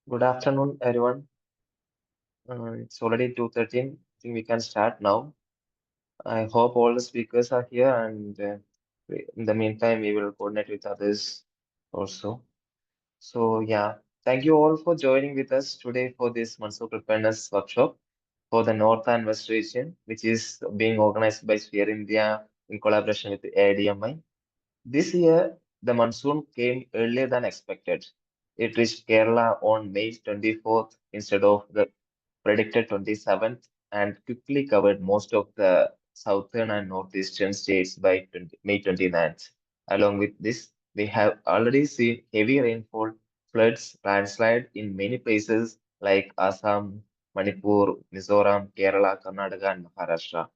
Good afternoon, everyone. It's already 2:13. I think we can start now. I hope all the speakers are here, and in the meantime, we will coordinate with others also. So, yeah, thank you all for joining with us today for this Monsoon Preparedness workshop for the North and West region, which is being organized by Sphere India in collaboration with AIDMI. This year, the monsoon came earlier than expected. It reached Kerala on May 24th instead of the predicted 27th and quickly covered most of the southern and northeastern states by May 29th. Along with this, we have already seen heavy rainfall, floods, landslide in many places like Assam, Manipur, Mizoram, Kerala, Karnataka, and Maharashtra.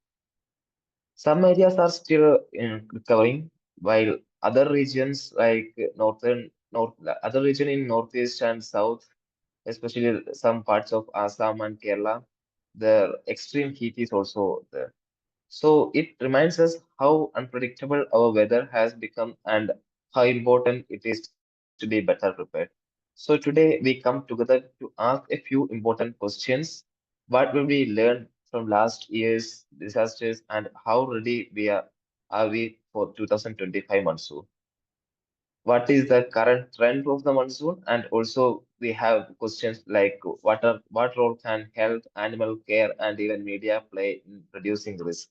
Some areas are still in recovering, while other regions like other region in northeast and south, especially some parts of Assam and Kerala, the extreme heat is also there. So it reminds us how unpredictable our weather has become and how important it is to be better prepared. So today we come together to ask a few important questions. What will we learn from last year's disasters and how ready are we for 2025 monsoon? What is the current trend of the monsoon? And also we have questions like what role can health, animal care, and even media play in reducing risk?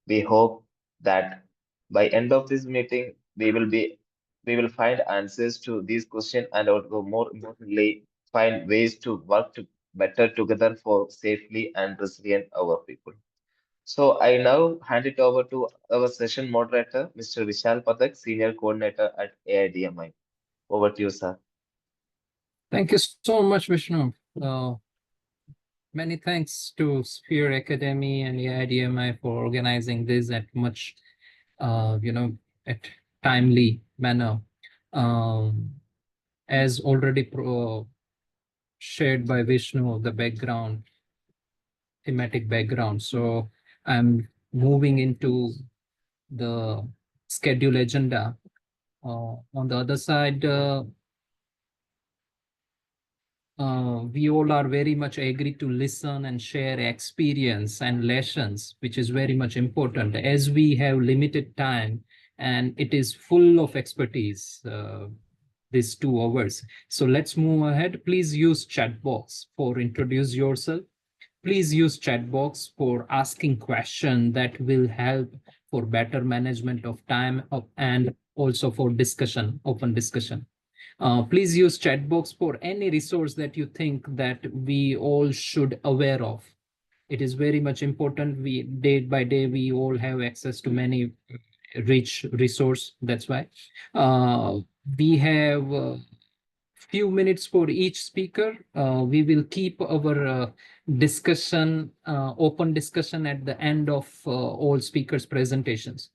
We hope that by end of this meeting, we will find answers to these questions and also more importantly, find ways to work to better together for safely and resilient our people. So I now hand it over to our session moderator, Mr. Vishal Pathak, Senior Coordinator at AIDMI. Over to you, sir. Thank you so much, Vishnu. Many thanks to Sphere Academy and AIDMI for organizing this at much, at timely manner. As already shared by Vishnu, the background, thematic background. So I'm moving into the schedule agenda. On the other side, we all are very much agree to listen and share experience and lessons, which is very much important as we have limited time and it is full of expertise, these 2 hours. So let's move ahead. Please use chat box for introduce yourself. Please use chat box for asking question that will help for better management of time and also for discussion, open discussion. Please use chat box for any resource that you think that we all should aware of. It is very much important. We day by day we all have access to many rich resource. That's why we have few minutes for each speaker. We will keep our discussion, open discussion at the end of all speakers' presentations.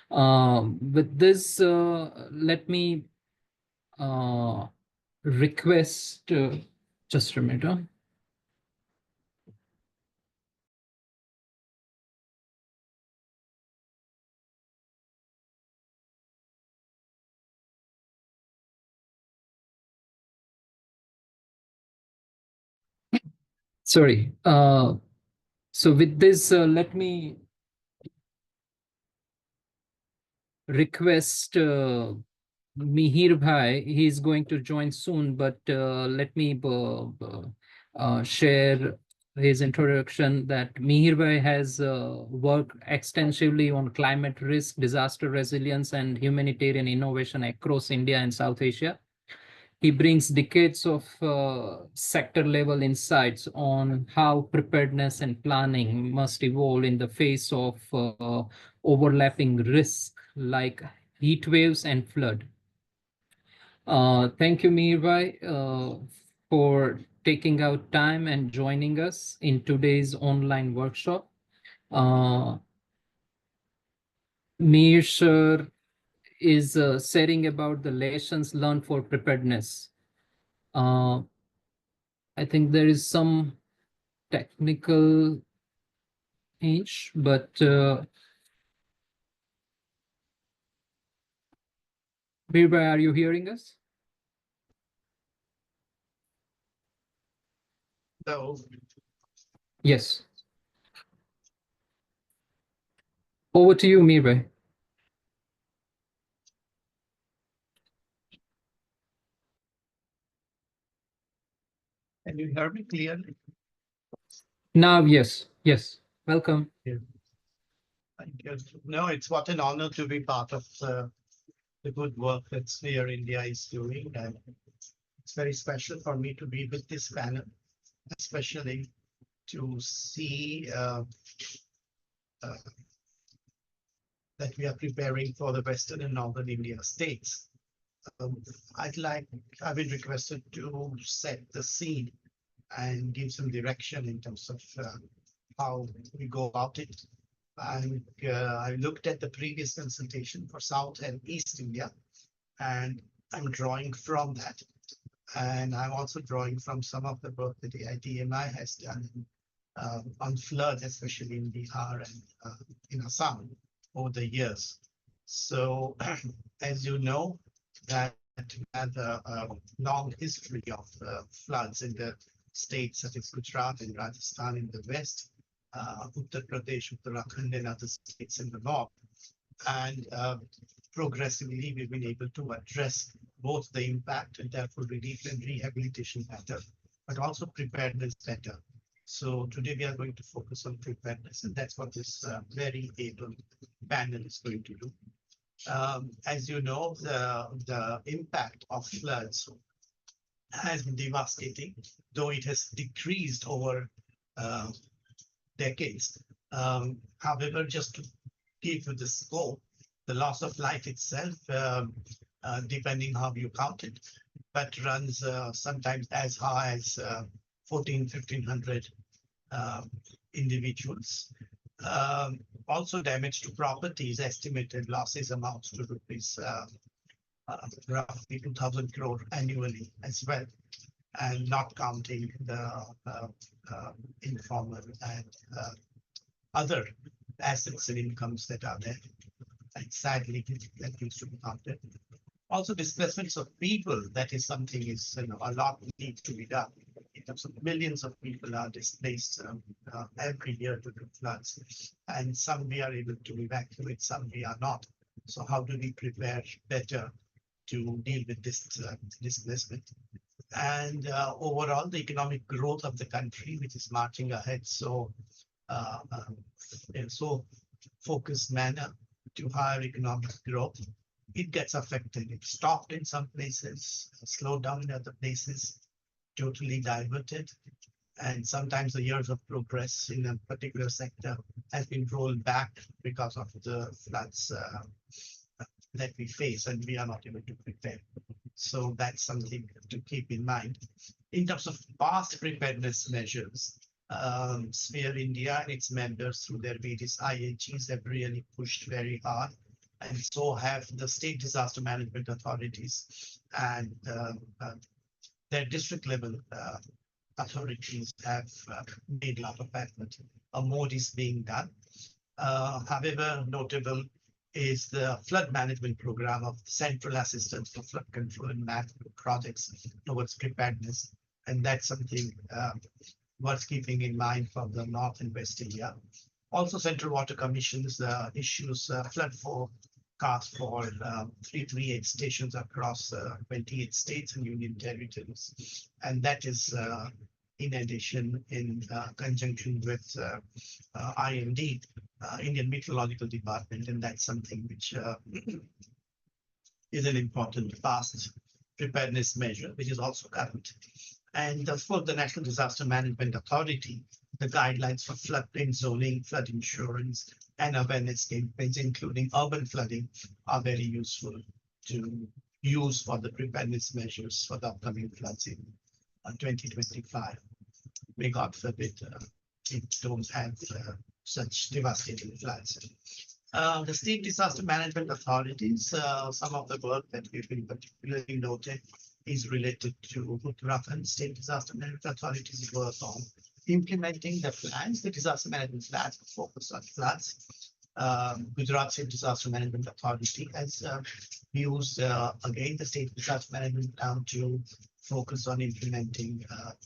With this, let me request, just a minute. Sorry. So with this, let me request Mihir Bhai. He is going to join soon, but let me share his introduction that Mihir Bhai has worked extensively on climate risk, disaster resilience, and humanitarian innovation across India and South Asia. He brings decades of sector level insights on how preparedness and planning must evolve in the face of overlapping risks like heat waves and flood. Thank you, Mirvai, for taking out time and joining us in today's online workshop. Mir sir is sharing about the lessons learned for preparedness. I think there is some technical inch, but Birbhai, are you hearing us? So, Yes. Over to you, Mirbhay. can you hear me clearly? Now, yes, yes. Welcome. Yeah. Thank you. No, it's what an honor to be part of the good work that Sphere India is doing. And it's very special for me to be with this panel, especially to see that we are preparing for the Western and Northern India states. Um, I've been requested to set the scene and give some direction in terms of how we go about it. And I looked at the previous consultation for South and East India, and I'm drawing from that. And I'm also drawing from some of the work that the AITMI has done on flood, especially in Bihar and in Assam over the years. So, as you know, that we have a long history of floods in the states such as Gujarat and Rajasthan in the west, Uttar Pradesh, Uttarakhand, and other states in the north. And progressively, we've been able to address both the impact and therefore relief and rehabilitation better, but also preparedness better. So today we are going to focus on preparedness, and that's what this very able panel is going to do. As you know, the impact of floods has been devastating, though it has decreased over decades. However, just to give you the scope, the loss of life itself, depending how you count it, but runs sometimes as high as 1,500 individuals. Also damage to properties, estimated losses amounts to rupees roughly 2,000 crore annually as well, and not counting the informal and other assets and incomes that are there. And sadly, that needs to be counted. Also, displacements of people, that is something a lot needs to be done. In terms of millions of people are displaced every year due to floods, and some we are able to evacuate, some we are not. So how do we prepare better to deal with this displacement? And overall, the economic growth of the country, which is marching ahead so in so focused manner to higher economic growth, it gets affected. It stopped in some places, slowed down in other places, totally diverted. And sometimes the years of progress in a particular sector has been rolled back because of the floods that we face, and we are not able to prepare. So that's something to keep in mind. In terms of past preparedness measures, Sphere India and its members through their various IHEs have really pushed very hard, and so have the state disaster management authorities and their district level authorities have made a lot of effort. More is being done. However, notable is the flood management program of Central Assistance for Flood Control and Management Projects towards preparedness. And that's something worth keeping in mind for the North and West India. Also, Central Water Commission's issues flood forecast for 338 stations across 28 states and union territories. And that is in addition in conjunction with IMD, Indian Meteorological Department, and that's something which is an important past preparedness measure, which is also current. And for the National Disaster Management Authority, the guidelines for floodplain zoning, flood insurance, and awareness campaigns, including urban flooding, are very useful to use for the preparedness measures for the upcoming floods in 2025. May God forbid it don't have such devastating floods. The state disaster management authorities, some of the work that we've been particularly noted is related to Uttarakhand State Disaster Management Authorities work on implementing the plans, the disaster management plans focus on floods. Gujarat State Disaster Management Authority has used, again, the state disaster management plan to focus on implementing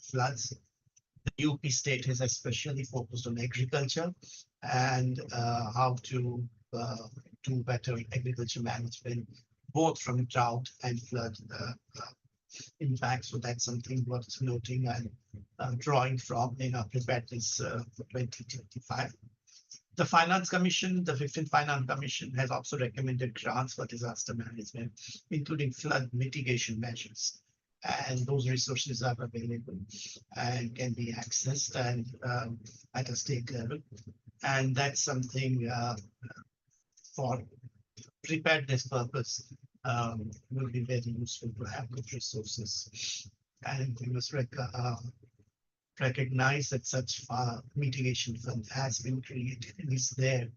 floods. The UP state has especially focused on agriculture and how to do better agriculture management, both from drought and flood impact. So that's something worth noting and drawing from in our preparedness for 2025. The Finance Commission, the 15th Finance Commission, has also recommended grants for disaster management, including flood mitigation measures. And those resources are available and can be accessed and at a state level. And that's something for preparedness purpose will be very useful to have good resources. And we must recognize that such mitigation fund has been created and is there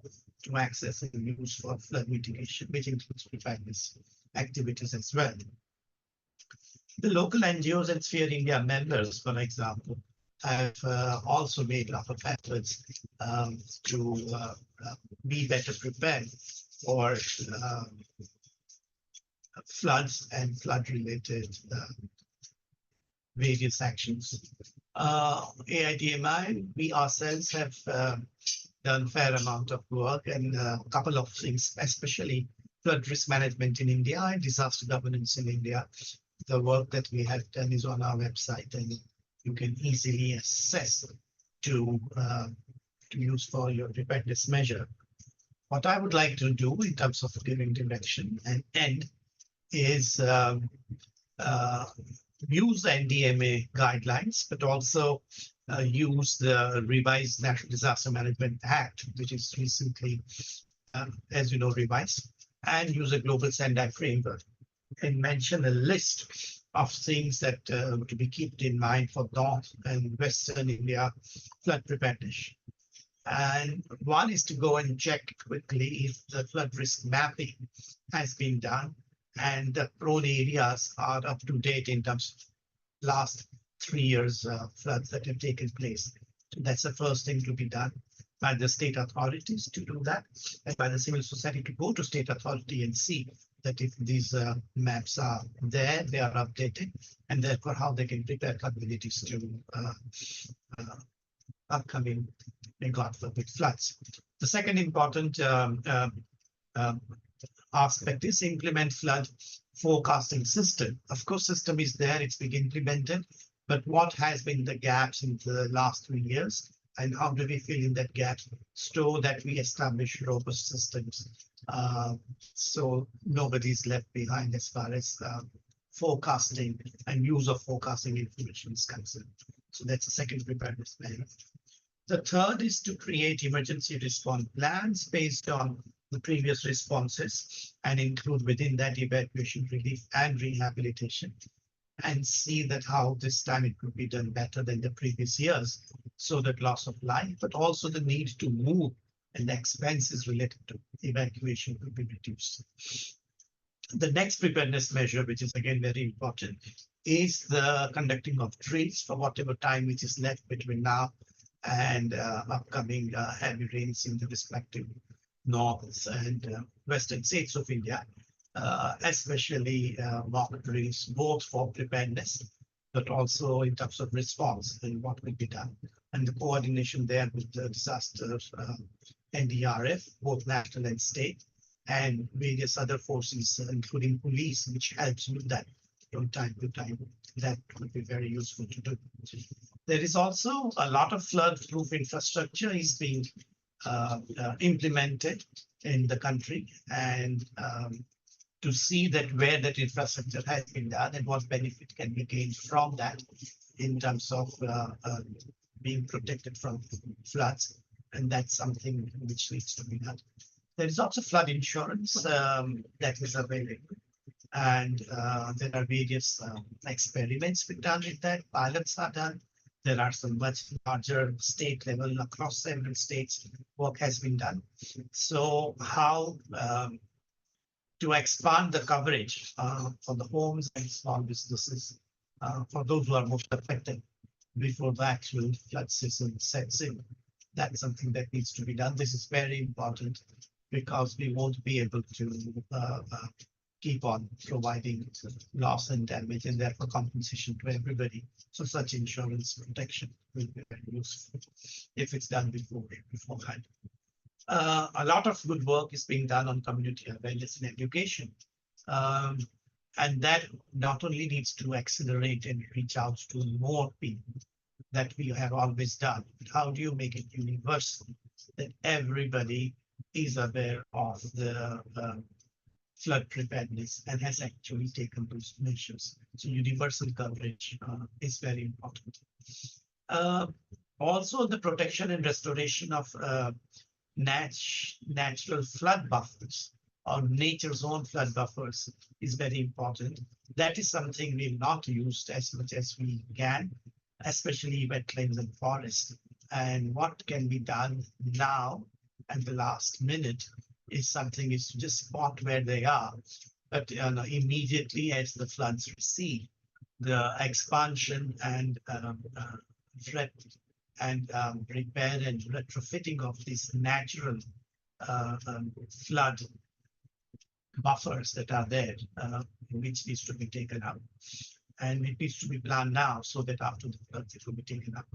to access and use for flood mitigation, which includes preparedness activities as well. The local NGOs and Sphere India members, for example, have also made a lot of efforts to be better prepared for floods and flood-related various actions. AIDMI, we ourselves have done a fair amount of work and a couple of things, especially flood risk management in India and disaster governance in India. The work that we have done is on our website, and you can easily assess to use for your preparedness measure. What I would like to do in terms of giving direction and end is use the NDMA guidelines, but also use the revised National Disaster Management Act, which is recently, as you know, revised, and use a global Sendai framework and mention a list of things that to be kept in mind for North and Western India flood preparedness. And one is to go and check quickly if the flood risk mapping has been done and the prone areas are up to date in terms of last 3 years floods that have taken place. So that's the first thing to be done by the state authorities to do that, and by the civil society to go to state authority and see that if these maps are there, they are updated, and therefore how they can prepare communities to upcoming, God forbid, floods. The second important aspect is implement flood forecasting system. Of course, system is there, it's being implemented, but what has been the gaps in the last 3 years, and how do we fill in that gap so that we establish robust systems so nobody's left behind as far as forecasting and use of forecasting information is concerned. So that's the second preparedness measure. The third is to create emergency response plans based on the previous responses and include within that evacuation, relief, and rehabilitation, and see that how this time it could be done better than the previous years, so that loss of life, but also the need to move and the expenses related to evacuation could be reduced. The next preparedness measure, which is again very important, is the conducting of drills for whatever time which is left between now and upcoming heavy rains in the respective north and western states of India, especially mock drills, both for preparedness, but also in terms of response and what will be done. And the coordination there with the disaster NDRF, both national and state, and various other forces, including police, which helps with that from time to time. That would be very useful to do. There is also a lot of flood-proof infrastructure is being implemented in the country, and to see that where that infrastructure has been done and what benefit can be gained from that in terms of being protected from floods. And that's something which needs to be done. There is also flood insurance that is available. And there are various experiments being done with that. Pilots are done. There are some much larger state level across several states. Work has been done. So how to expand the coverage for the homes and small businesses for those who are most affected before the actual flood season sets in. That's something that needs to be done. This is very important because we won't be able to keep on providing loss and damage and therefore compensation to everybody. So such insurance protection will be very useful if it's done beforehand. A lot of good work is being done on community awareness and education. Um, and that not only needs to accelerate and reach out to more people that we have always done, but how do you make it universal that everybody is aware of the flood preparedness and has actually taken those measures? So universal coverage is very important. Also, the protection and restoration of natural flood buffers or nature's own flood buffers is very important. That is something we've not used as much as we can, especially wetlands and forests. And what can be done now at the last minute is something is to just spot where they are. But immediately as the floods recede, the expansion and repair and retrofitting of these natural flood buffers that are there, which needs to be taken up. And it needs to be planned now so that after the floods, it will be taken up.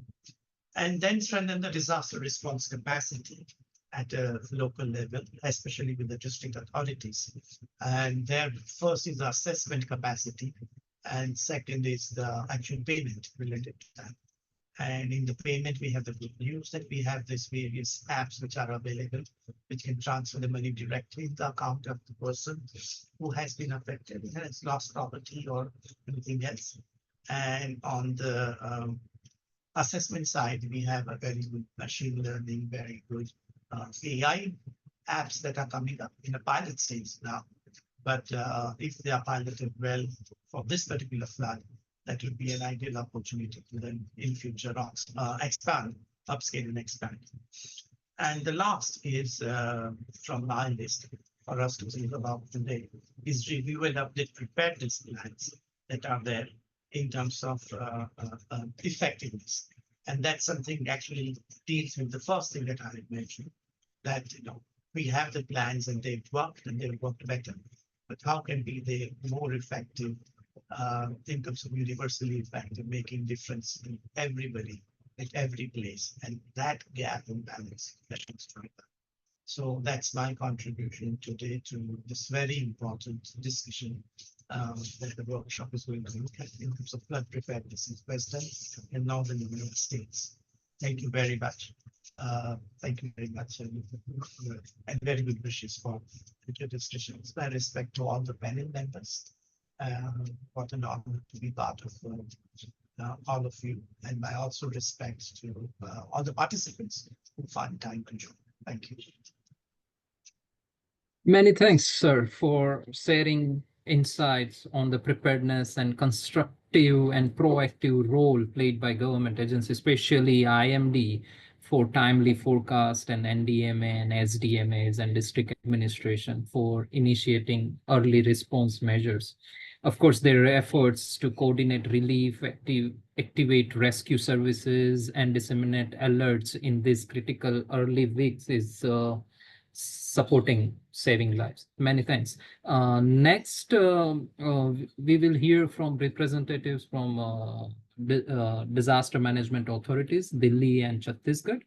And then strengthen the disaster response capacity at a local level, especially with the district authorities. And there, first is the assessment capacity, and second is the actual payment related to that. And in the payment, we have the good news that we have these various apps which are available, which can transfer the money directly in the account of the person who has been affected and has lost property or anything else. And on the assessment side, we have a very good machine learning, very good AI apps that are coming up in a pilot stage now. But if they are piloted well for this particular flood, that would be an ideal opportunity to then in future expand, upscale and expand. And the last is from my list for us to think about today is review and update preparedness plans that are there in terms of effectiveness. And that's something actually deals with the first thing that I had mentioned, that we have the plans and they've worked better, but how can be they more effective in terms of universally effective, making difference in everybody at every place, and that gap and balance sessions further. So that's my contribution today to this very important discussion that the workshop is going to look at in terms of flood preparedness in Western and Northern United States. Thank you very much. Thank you very much, and very good wishes for future discussions. My respect to all the panel members. What an honor to be part of all of you, and my also respect to all the participants who find time to join. Thank you. Many thanks, sir, for sharing insights on the preparedness and constructive and proactive role played by government agencies, especially IMD, for timely forecast, and NDMA and SDMAs and district administration for initiating early response measures. Of course, their efforts to coordinate relief, activate rescue services, and disseminate alerts in these critical early weeks is supporting saving lives. Many thanks. Next, we will hear from representatives from disaster management authorities, Delhi and Chhattisgarh.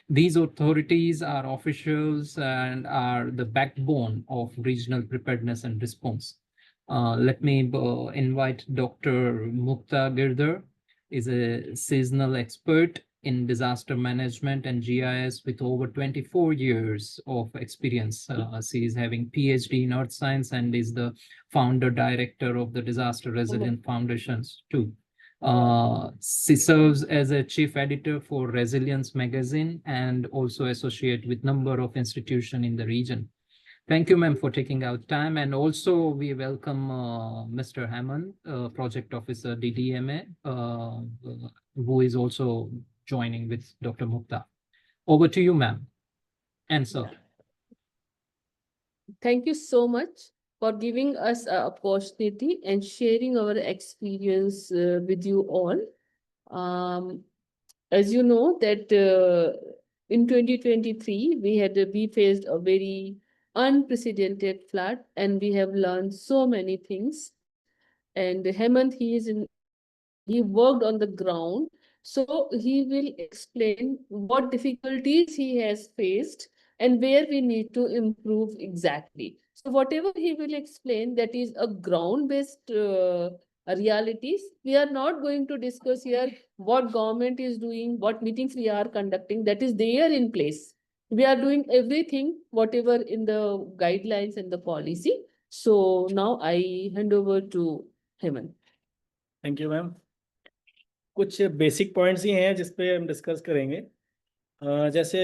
These authorities are officials and are the backbone of regional preparedness and response. Let me invite Dr. Mukta Girdhar, is a seasonal expert in disaster management and GIS with over 24 years of experience. She is having PhD in earth science and is the founder director of the Disaster Resilient Foundations too. She serves as a chief editor for Resilience magazine and also associate with number of institutions in the region. Thank you, ma'am, for taking out time. And also we welcome Mr. Hammond, project officer, DDMA, who is also joining with Dr. Mukta. Over to you, ma'am. And sir. Thank you so much for giving us an opportunity and sharing our experience with you all. As you know that in 2023, we faced a very unprecedented flood, and we have learned so many things. And Hemant, he worked on the ground, so he will explain what difficulties he has faced and where we need to improve exactly. So whatever he will explain, that is a ground-based realities. We are not going to discuss here what government is doing, what meetings we are conducting. That is there in place. We are doing everything, whatever in the guidelines and the policy. So now I hand over to Hemant. Thank you ma'am. कुछ basic points ही हैं जिस पे हम discuss करेंगे। जैसे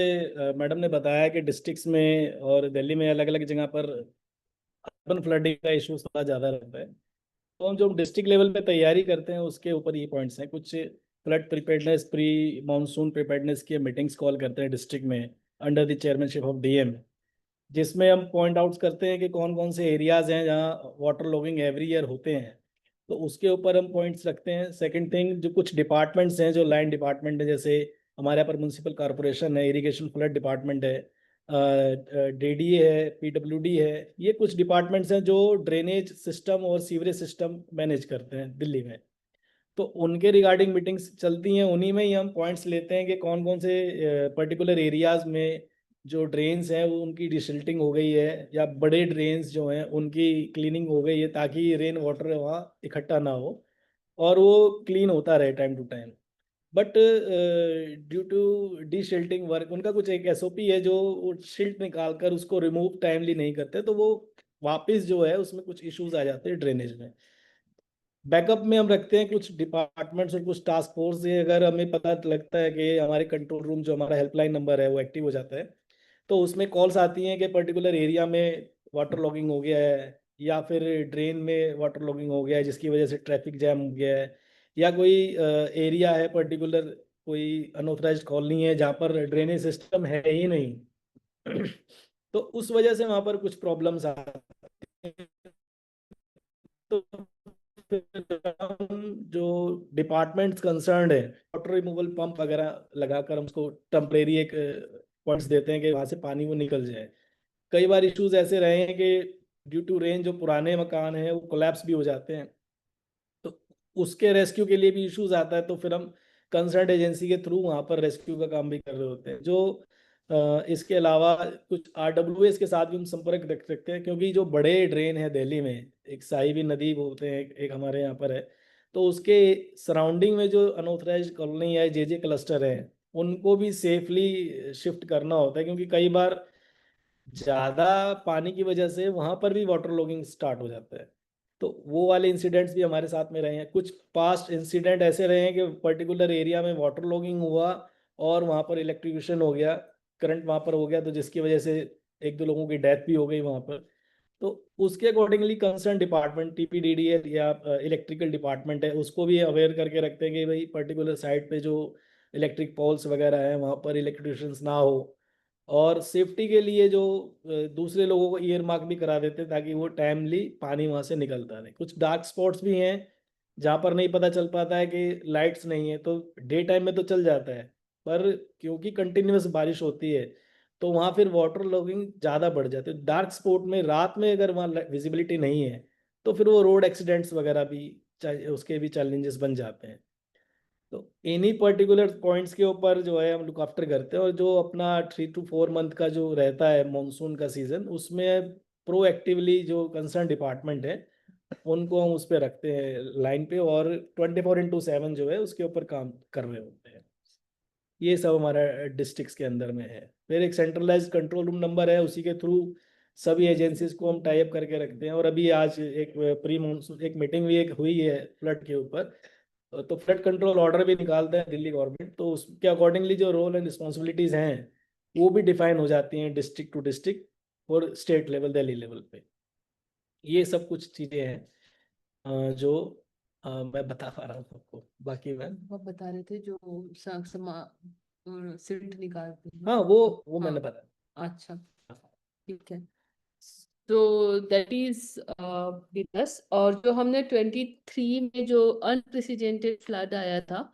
madam ने बताया कि डिस्ट्रिक्ट्स में और दिल्ली में अलग अलग जगह पर अर्बन फ्लडिंग का इशू थोड़ा ज़्यादा रहता है, तो हम जो डिस्ट्रिक्ट लेवल पे तैयारी करते हैं उसके ऊपर ये पॉइंट्स हैं। कुछ flood preparedness, pre monsoon preparedness की मीटिंग्स कॉल करते हैं डिस्ट्रिक्ट में under the chairmanship of DM, जिसमें हम पॉइंट आउट करते हैं कि कौन कौन से एरियाज हैं जहाँ वाटर लॉगिंग एवरी ईयर होते हैं, तो उसके ऊपर हम पॉइंट्स रखते हैं। सेकंड थिंग, जो कुछ डिपार्टमेंट्स हैं, जो लाइन डिपार्टमेंट है, जैसे हमारे यहाँ पर म्यूनसिपल कॉरपोरेशन है, इरिगेशन फ्लड डिपार्टमेंट है, डीडीए है, पीडब्ल्यूडी है, ये कुछ डिपार्टमेंट्स हैं जो ड्रेनेज सिस्टम और सीवरेज सिस्टम मैनेज करते हैं दिल्ली में। तो उनके रिगार्डिंग मीटिंग्स चलती हैं, उन्हीं में ही हम पॉइंट्स लेते हैं कि कौन कौन से पर्टिकुलर एरियाज में जो ड्रेन्स हैं वो उनकी डिसिल्टिंग हो गई है, या बड़े ड्रेन्स जो हैं उनकी क्लीनिंग हो गई है, ताकि रेन वाटर वहाँ इकट्ठा ना हो और वो क्लीन होता रहे time to time. But due to desilting work, उनका कुछ एक एसओपी है, जो शिल्ट निकाल कर उसको रिमूव टाइमली नहीं करते, तो वो वापस जो है उसमें कुछ इश्यूज आ जाते हैं ड्रेनेज में। बैकअप में हम रखते हैं कुछ डिपार्टमेंट्स और कुछ टास्क फोर्स है। अगर हमें पता लगता है कि हमारे कंट्रोल रूम, जो हमारा हेल्पलाइन नंबर है, वो एक्टिव हो जाता है, तो उसमें कॉल्स आती हैं कि पर्टिकुलर एरिया में वाटर लॉगिंग हो गया है, या फिर ड्रेन में वाटर लॉगिंग हो गया है जिसकी वजह से ट्रैफिक जैम हो गया है, या कोई एरिया है पर्टिकुलर, कोई अनऑथराइज्ड कॉलोनी है जहाँ पर ड्रेनेज सिस्टम है ही नहीं तो उस वजह से वहाँ पर कुछ प्रॉब्लम्स आती हैं। तो जो डिपार्टमेंट्स कंसर्न है, वाटर रिमूवल पंप वगैरह लगाकर हम उसको टेम्परेरी एक पॉइंट्स देते हैं कि वहाँ से पानी वो निकल जाए। कई बार इश्यूज ऐसे रहे हैं कि ड्यू टू रेन जो पुराने मकान हैं वो कोलैप्स भी हो जाते हैं, तो उसके रेस्क्यू के लिए भी इश्यूज आता है, तो फिर हम कंसर्न एजेंसी के थ्रू वहाँ पर रेस्क्यू का काम भी कर रहे होते हैं। जो इसके अलावा कुछ आरडब्ल्यूएस के साथ भी हम संपर्क रख सकते हैं, क्योंकि जो बड़े ड्रेन है दिल्ली में, एक साहिबी नदी बोलते हैं, एक हमारे यहाँ पर है, तो उसके सराउंडिंग में जो अनऑथराइज्ड कॉलोनी है, जे क्लस्टर है, उनको भी सेफली शिफ्ट करना होता है, क्योंकि कई बार ज़्यादा पानी की वजह से वहाँ पर भी वाटर लॉगिंग स्टार्ट हो जाता है। तो वो वाले इंसिडेंट्स भी हमारे साथ में रहे हैं। कुछ पास्ट इंसिडेंट ऐसे रहे हैं कि पर्टिकुलर एरिया में वाटर लॉगिंग हुआ और वहाँ पर इलेक्ट्रिक्यूशन हो गया, करंट वहाँ पर हो गया, तो जिसकी वजह से एक दो लोगों की डेथ भी हो गई वहाँ पर। तो उसके अकॉर्डिंगली कंसर्न डिपार्टमेंट, टीपीडीडीएल या इलेक्ट्रिकल डिपार्टमेंट है, उसको भी अवेयर करके रखते हैं कि भाई पर्टिकुलर साइट पे जो इलेक्ट्रिक पोल्स वगैरह हैं वहाँ पर इलेक्ट्रिशियंस ना हो, और सेफ्टी के लिए जो दूसरे लोगों को ईयर मार्क भी करा देते हैं ताकि वो टाइमली पानी वहाँ से निकलता रहे। कुछ डार्क स्पॉट्स भी हैं जहाँ पर नहीं पता चल पाता है कि लाइट्स नहीं है, तो डे टाइम में तो चल जाता है, पर क्योंकि कंटिन्यूस बारिश होती है तो वहाँ फिर वाटर लॉगिंग ज़्यादा बढ़ जाती है। डार्क स्पॉट में रात में अगर वहाँ विजिबिलिटी नहीं है तो फिर वो रोड एक्सीडेंट्स वगैरह भी उसके भी चैलेंजेस बन जाते हैं। तो इन्हीं पर्टिकुलर पॉइंट्स के ऊपर जो है हम लुक आफ्टर करते हैं, और जो अपना 3 to 4 मंथ का जो रहता है मॉनसून का सीजन, उसमें प्रोएक्टिवली जो कंसर्न डिपार्टमेंट है उनको हम उस पर रखते हैं लाइन पे, और 24/7 जो है उसके ऊपर काम कर रहे होते हैं। ये सब हमारा डिस्ट्रिक्ट्स के अंदर में है। फिर एक सेंट्रलाइज्ड कंट्रोल रूम नंबर है, उसी के थ्रू सभी एजेंसीज को हम टाई अप करके रखते हैं। और अभी आज एक प्री मानसून एक मीटिंग भी एक हुई है फ्लड के ऊपर, तो फ्लड कंट्रोल ऑर्डर भी निकालता है दिल्ली गवर्नमेंट, तो उसके अकॉर्डिंगली जो रोल एंड रिस्पॉन्सिबिलिटीज हैं वो भी डिफाइन हो जाती हैं डिस्ट्रिक्ट टू डिस्ट्रिक्ट और स्टेट लेवल, दिल्ली लेवल पे। ये सब कुछ चीज़ें हैं जो मैं बता पा रहा हूँ आपको। बाकी मैं आप बता रहे थे जो सिल्ट निकालते हैं। हाँ वो मैंने हाँ, बताया। अच्छा, ठीक है। तो दैट इज बिजनेस। और जो हमने 23 में जो अनप्रेसिडेंटेड फ्लड आया था,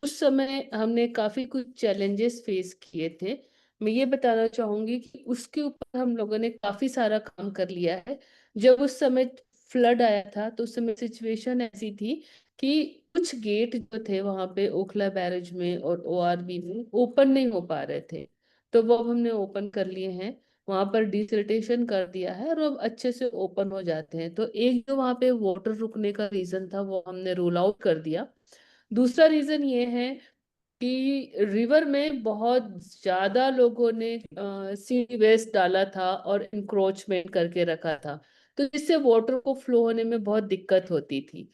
उस समय हमने काफी कुछ चैलेंजेस फेस किए थे। मैं ये बताना चाहूंगी कि उसके ऊपर हम लोगों ने काफी सारा काम कर लिया है। जब उस समय फ्लड आया था तो उस समय सिचुएशन ऐसी थी कि कुछ गेट जो थे वहां पे ओखला बैरेज में और ओआरबी में ओपन नहीं हो पा रहे थे, तो वो अब हमने ओपन कर लिए हैं। वहां पर डिसल्टेशन कर दिया है और अब अच्छे से ओपन हो जाते हैं। तो एक जो वहां पे वाटर रुकने का रीजन था वो हमने रूल आउट कर दिया। दूसरा रीजन ये है कि रिवर में बहुत ज्यादा लोगों ने सी वेस्ट डाला था और इंक्रोचमेंट करके रखा था, तो जिससे वाटर को फ्लो होने में बहुत दिक्कत होती थी।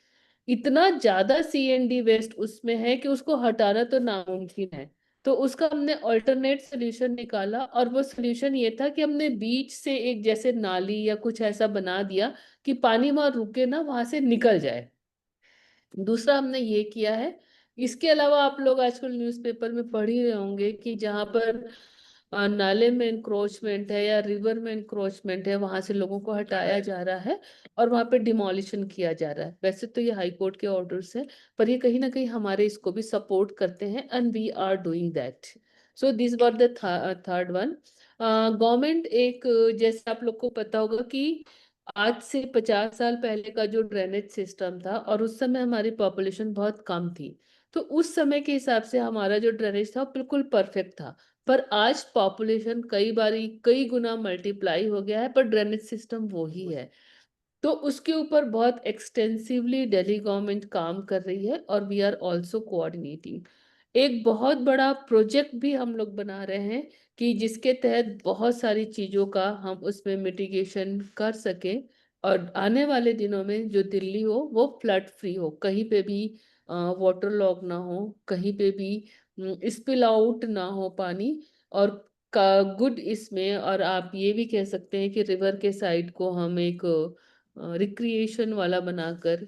इतना ज्यादा सीएनडी वेस्ट उसमें है कि उसको हटाना तो नामुमकिन है। तो उसका हमने अल्टरनेट सोल्यूशन निकाला और वो सोल्यूशन ये था कि हमने बीच से एक जैसे नाली या कुछ ऐसा बना दिया कि पानी वहां रुके ना, वहां से निकल जाए। दूसरा हमने ये किया है। इसके अलावा आप लोग आजकल न्यूज़पेपर में पढ़ ही रहे होंगे कि जहाँ पर नाले में इंक्रोचमेंट है या रिवर में इंक्रोचमेंट है, वहां से लोगों को हटाया जा रहा है और वहां पे डिमोलिशन किया जा रहा है। वैसे तो ये हाई कोर्ट के ऑर्डर्स है, पर ये कहीं ना कहीं हमारे इसको भी सपोर्ट करते हैं and we are doing that. So this were the third one. Government एक जैसे आप लोग को पता होगा कि आज से 50 साल पहले का जो ड्रेनेज सिस्टम था, और उस समय हमारी पॉपुलेशन बहुत कम थी, तो उस समय के हिसाब से हमारा जो ड्रेनेज था वो बिल्कुल परफेक्ट था। पर आज पॉपुलेशन कई बारी कई गुना मल्टीप्लाई हो गया है, पर ड्रेनेज सिस्टम वो ही है। तो उसके ऊपर बहुत एक्सटेंसिवली दिल्ली गवर्नमेंट काम कर रही है और वी आर ऑल्सो कोऑर्डिनेटिंग। एक बहुत बड़ा प्रोजेक्ट भी हम लोग बना रहे हैं कि जिसके तहत बहुत सारी चीजों का हम उसमें मिटिगेशन कर सके और आने वाले दिनों में जो दिल्ली हो वो फ्लड फ्री हो, कहीं पे भी वाटर लॉग ना हो, कहीं पे भी स्पिल आउट ना हो पानी। और का गुड इसमें, और आप ये भी कह सकते हैं कि रिवर के साइड को हम एक रिक्रिएशन वाला बनाकर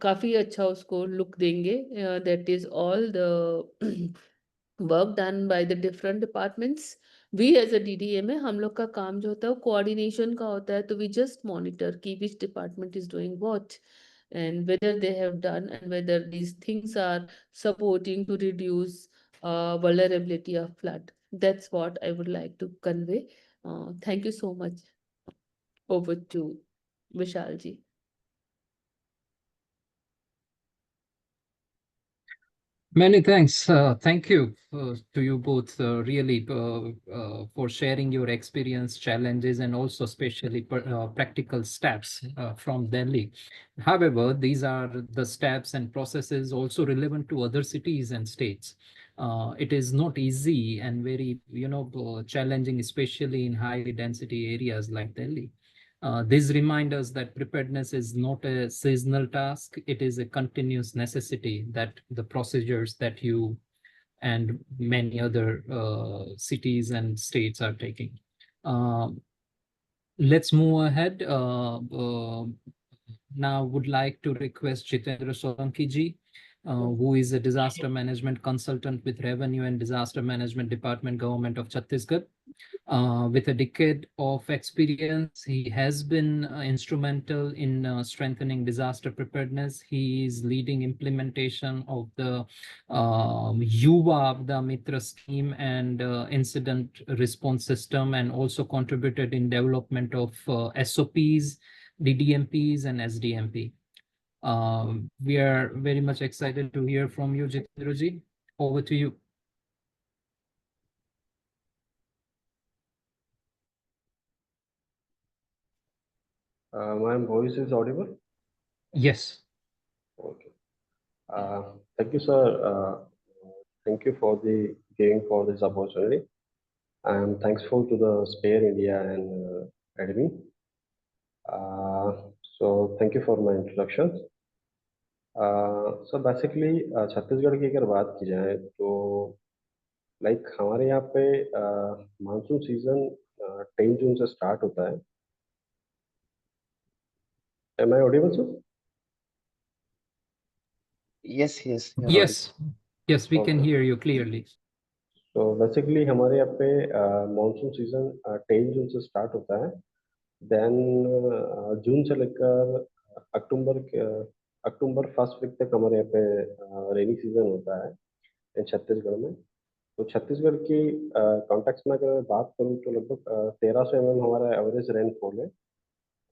काफी अच्छा उसको लुक देंगे। That is all the work done by the different departments. We as a DDA में हम लोग का काम जो होता है वो कोऑर्डिनेशन का होता है, तो वी जस्ट मॉनिटर कि which department is doing what and whether they have done and whether these things are supporting to reduce vulnerability of flood. That's what I would like to convey. Thank you so much. Over to Vishal ji. Many thanks. Thank you to you both, really, for sharing your experience, challenges, and also especially practical steps from Delhi. However, these are the steps and processes also relevant to other cities and states. It is not easy and very, challenging, especially in high density areas like Delhi. These remind us that preparedness is not a seasonal task, it is a continuous necessity that the procedures that you and many other cities and states are taking. Let's move ahead. Now would like to request Jitendra Solanki ji, who is a disaster management consultant with Revenue and Disaster Management Department, Government of Chhattisgarh. With a decade of experience, he has been instrumental in strengthening disaster preparedness. He is leading implementation of the Yuva Abda Mitra scheme and incident response system, and also contributed in development of SOPs, DDMPs, and SDMP. We are very much excited to hear from you, Jitendra ji. Over to you. My voice is audible? Yes. Okay. Thank you, sir. Thank you for the giving for this opportunity. I am thankful to the Spare India and Academy. So thank you for my introduction. So basically Chhattisgarh की अगर बात की जाए तो like हमारे यहाँ पे monsoon season 10 जून से स्टार्ट होता है. Am I audible, sir? Yes, yes, you're audible. Yes, we can Okay. hear you clearly. तो बेसिकली हमारे यहाँ पे मानसून सीजन 10 जून से स्टार्ट होता है. देन जून से लेकर अक्टूबर फर्स्ट वीक तक हमारे यहाँ पे रेनी सीजन होता है इन छत्तीसगढ़ में. तो छत्तीसगढ़ की कॉन्टेक्स्ट में अगर मैं बात करूँ तो लगभग 1300 mm हमारा एवरेज रेनफॉल है।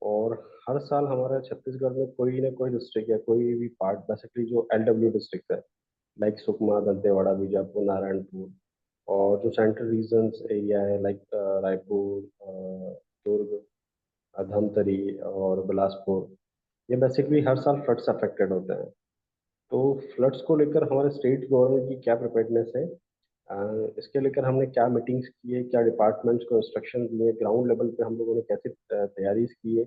और हर साल हमारे छत्तीसगढ़ में कोई ना कोई डिस्ट्रिक्ट या कोई भी पार्ट, बेसिकली जो LW डिस्ट्रिक्ट है, लाइक सुकमा, दंतेवाड़ा, बीजापुर, नारायणपुर, और जो सेंट्रल रीजन्स एरिया है लाइक रायपुर, दुर्ग, धमतरी और बिलासपुर, ये बेसिकली हर साल फ्लड से अफेक्टेड होते हैं। तो फ्लड्स को लेकर हमारे स्टेट गवर्नमेंट की क्या प्रिपेयर्डनेस है, इसके लेकर हमने क्या मीटिंग्स की है, क्या डिपार्टमेंट्स को इंस्ट्रक्शन दिए, ग्राउंड लेवल पे हम लोगों ने कैसे तैयारी की है,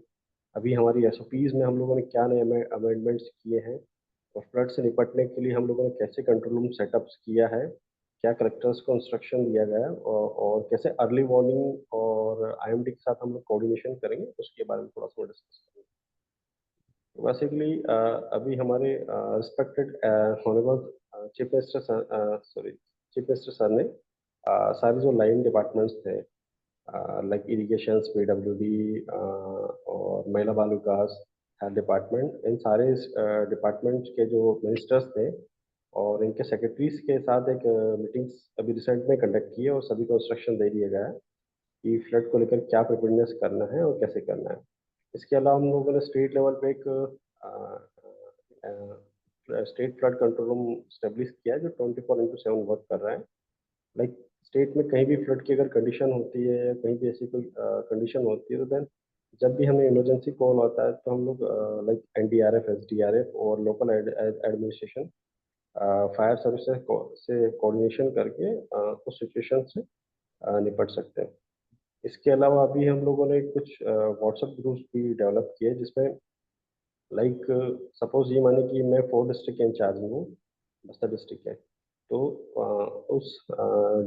अभी हमारी SOPs में हम लोगों ने क्या नए अमेंडमेंट्स किए हैं, और फ्लड से निपटने के लिए हम लोगों ने कैसे कंट्रोल रूम सेटअप्स किया है, क्या कलेक्टर्स को इंस्ट्रक्शन दिया गया है, और कैसे अर्ली वार्निंग और IMD के साथ हम लोग कोऑर्डिनेशन करेंगे, उसके बारे में थोड़ा सा डिस्कस करेंगे। बेसिकली अभी हमारे respected honourable chief minister sir ने सारे जो लाइन डिपार्टमेंट्स थे, लाइक इरिगेशन, PWD, और महिला बाल विकास, हेल्थ डिपार्टमेंट, इन सारे डिपार्टमेंट्स के जो मिनिस्टर्स थे और इनके सेक्रेटरीज के साथ एक मीटिंग्स अभी रिसेंट में कंडक्ट की है, और सभी को इंस्ट्रक्शन दे दिया गया है कि फ्लड को लेकर क्या प्रिपेयरनेस करना है और कैसे करना है। इसके अलावा हम लोगों ने स्टेट लेवल पे एक state flood control room establish किया है, जो 24/7 वर्क कर रहा है। लाइक स्टेट में कहीं भी फ्लड की अगर कंडीशन होती है या कहीं भी ऐसी कोई कंडीशन होती है, तो देन जब भी हमें इमरजेंसी कॉल होता है तो हम लोग लाइक NDRF, SDRF और लोकल एडमिनिस्ट्रेशन, फायर सर्विसेज से कोऑर्डिनेशन करके उस सिचुएशन से निपट सकते हैं। इसके अलावा अभी हम लोगों ने कुछ व्हाट्सएप ग्रुप्स भी डेवलप किए, जिसमें लाइक सपोज ये माने कि मैं 4 डिस्ट्रिक्ट के इंचार्ज हूँ, बस्तर डिस्ट्रिक्ट है, तो उस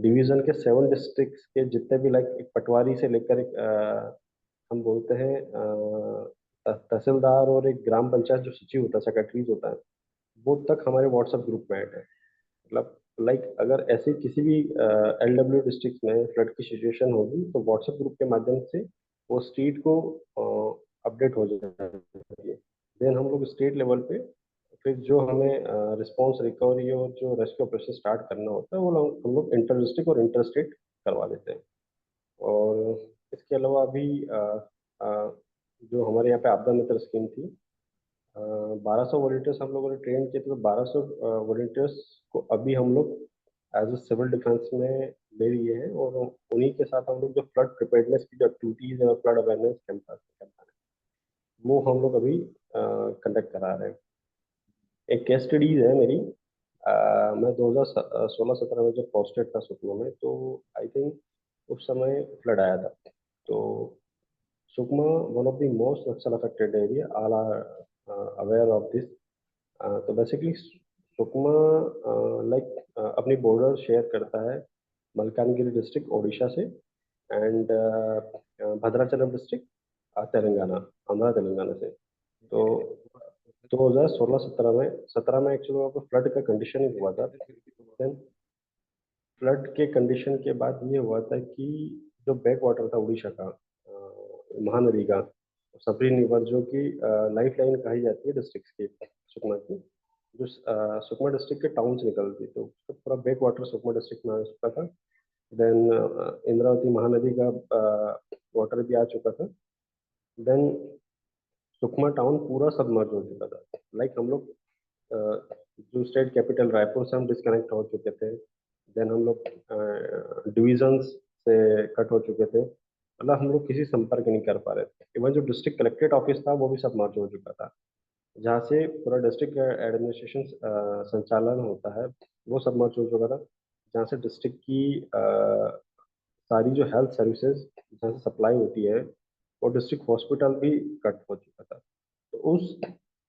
डिवीजन के 7 डिस्ट्रिक्ट के जितने भी, लाइक एक पटवारी से लेकर एक हम बोलते हैं तहसीलदार, और एक ग्राम पंचायत जो सचिव होता है, सेक्रेटरीज होता है, वो तक हमारे व्हाट्सएप ग्रुप में ऐड है। मतलब लाइक अगर ऐसे किसी भी LW डिस्ट्रिक्ट में फ्लड की सिचुएशन होगी तो व्हाट्सएप ग्रुप के माध्यम से वो स्टेट को अपडेट हो जाएगी। देन हम लोग स्टेट लेवल पे फिर जो हमें रिस्पांस, रिकवरी और जो रेस्क्यू ऑपरेशन स्टार्ट करना होता है, वो हम लोग इंटर डिस्ट्रिक्ट और इंटर स्टेट करवा देते हैं। और इसके अलावा अभी जो हमारे यहाँ पे आपदा मित्र स्कीम थी, 1200 वॉलंटियर्स हम लोगों ने ट्रेन किए थे, तो 1200 वॉलंटियर्स को अभी हम लोग एज ए सिविल डिफेंस में ले लिए हैं, और उन्हीं के साथ हम लोग जो फ्लड प्रिपेयर्डनेस की जो एक्टिविटीज है और फ्लड अवेयरनेस कैंपेन वो हम लोग अभी कंडक्ट करा रहे हैं। एक केस स्टडीज है मेरी, मैं 2016-17 में जब पोस्टेड था सुकमा में, तो आई थिंक उस समय फ्लड आया था। तो Sukma, one of the most Naxal affected area, all are aware of this. तो बेसिकली सुकमा लाइक अपनी बॉर्डर शेयर करता है मलकानगिरी डिस्ट्रिक्ट ओडिशा से, एंड भद्राचलम डिस्ट्रिक्ट तेलंगाना, आंध्र तेलंगाना से। तो 2016-17 में एक्चुअली वहाँ पर फ्लड का कंडीशन ही हुआ था। देन फ्लड के कंडीशन के बाद ये हुआ था कि जो बैक वाटर था उड़ीसा का, महानदी का, सबरी रिवर, जो कि लाइफ लाइन कही जाती है डिस्ट्रिक्ट की, सुकमा की, जो सुकमा डिस्ट्रिक्ट के टाउन से निकलती, तो उसका पूरा बैक वाटर सुकमा डिस्ट्रिक्ट में आ चुका था। देन इंद्रावती महानदी का वाटर भी आ चुका था। देन सुकमा टाउन पूरा सबमर्ज हो चुका था। लाइक हम लोग जो स्टेट कैपिटल रायपुर से हम डिस्कनेक्ट हो चुके थे। देन हम लोग डिविजन्स से कट हो चुके थे, मतलब हम लोग किसी संपर्क नहीं कर पा रहे थे। इवन जो डिस्ट्रिक्ट कलेक्ट्रेट ऑफिस था वो भी सबमर्ज हो चुका था, जहाँ से पूरा डिस्ट्रिक्ट एडमिनिस्ट्रेशन संचालन होता है, वो सबमर्ज हो चुका था। जहाँ से डिस्ट्रिक्ट की सारी जो हेल्थ सर्विसेज जहाँ से सप्लाई होती है, और डिस्ट्रिक्ट हॉस्पिटल भी कट हो चुका था। तो उस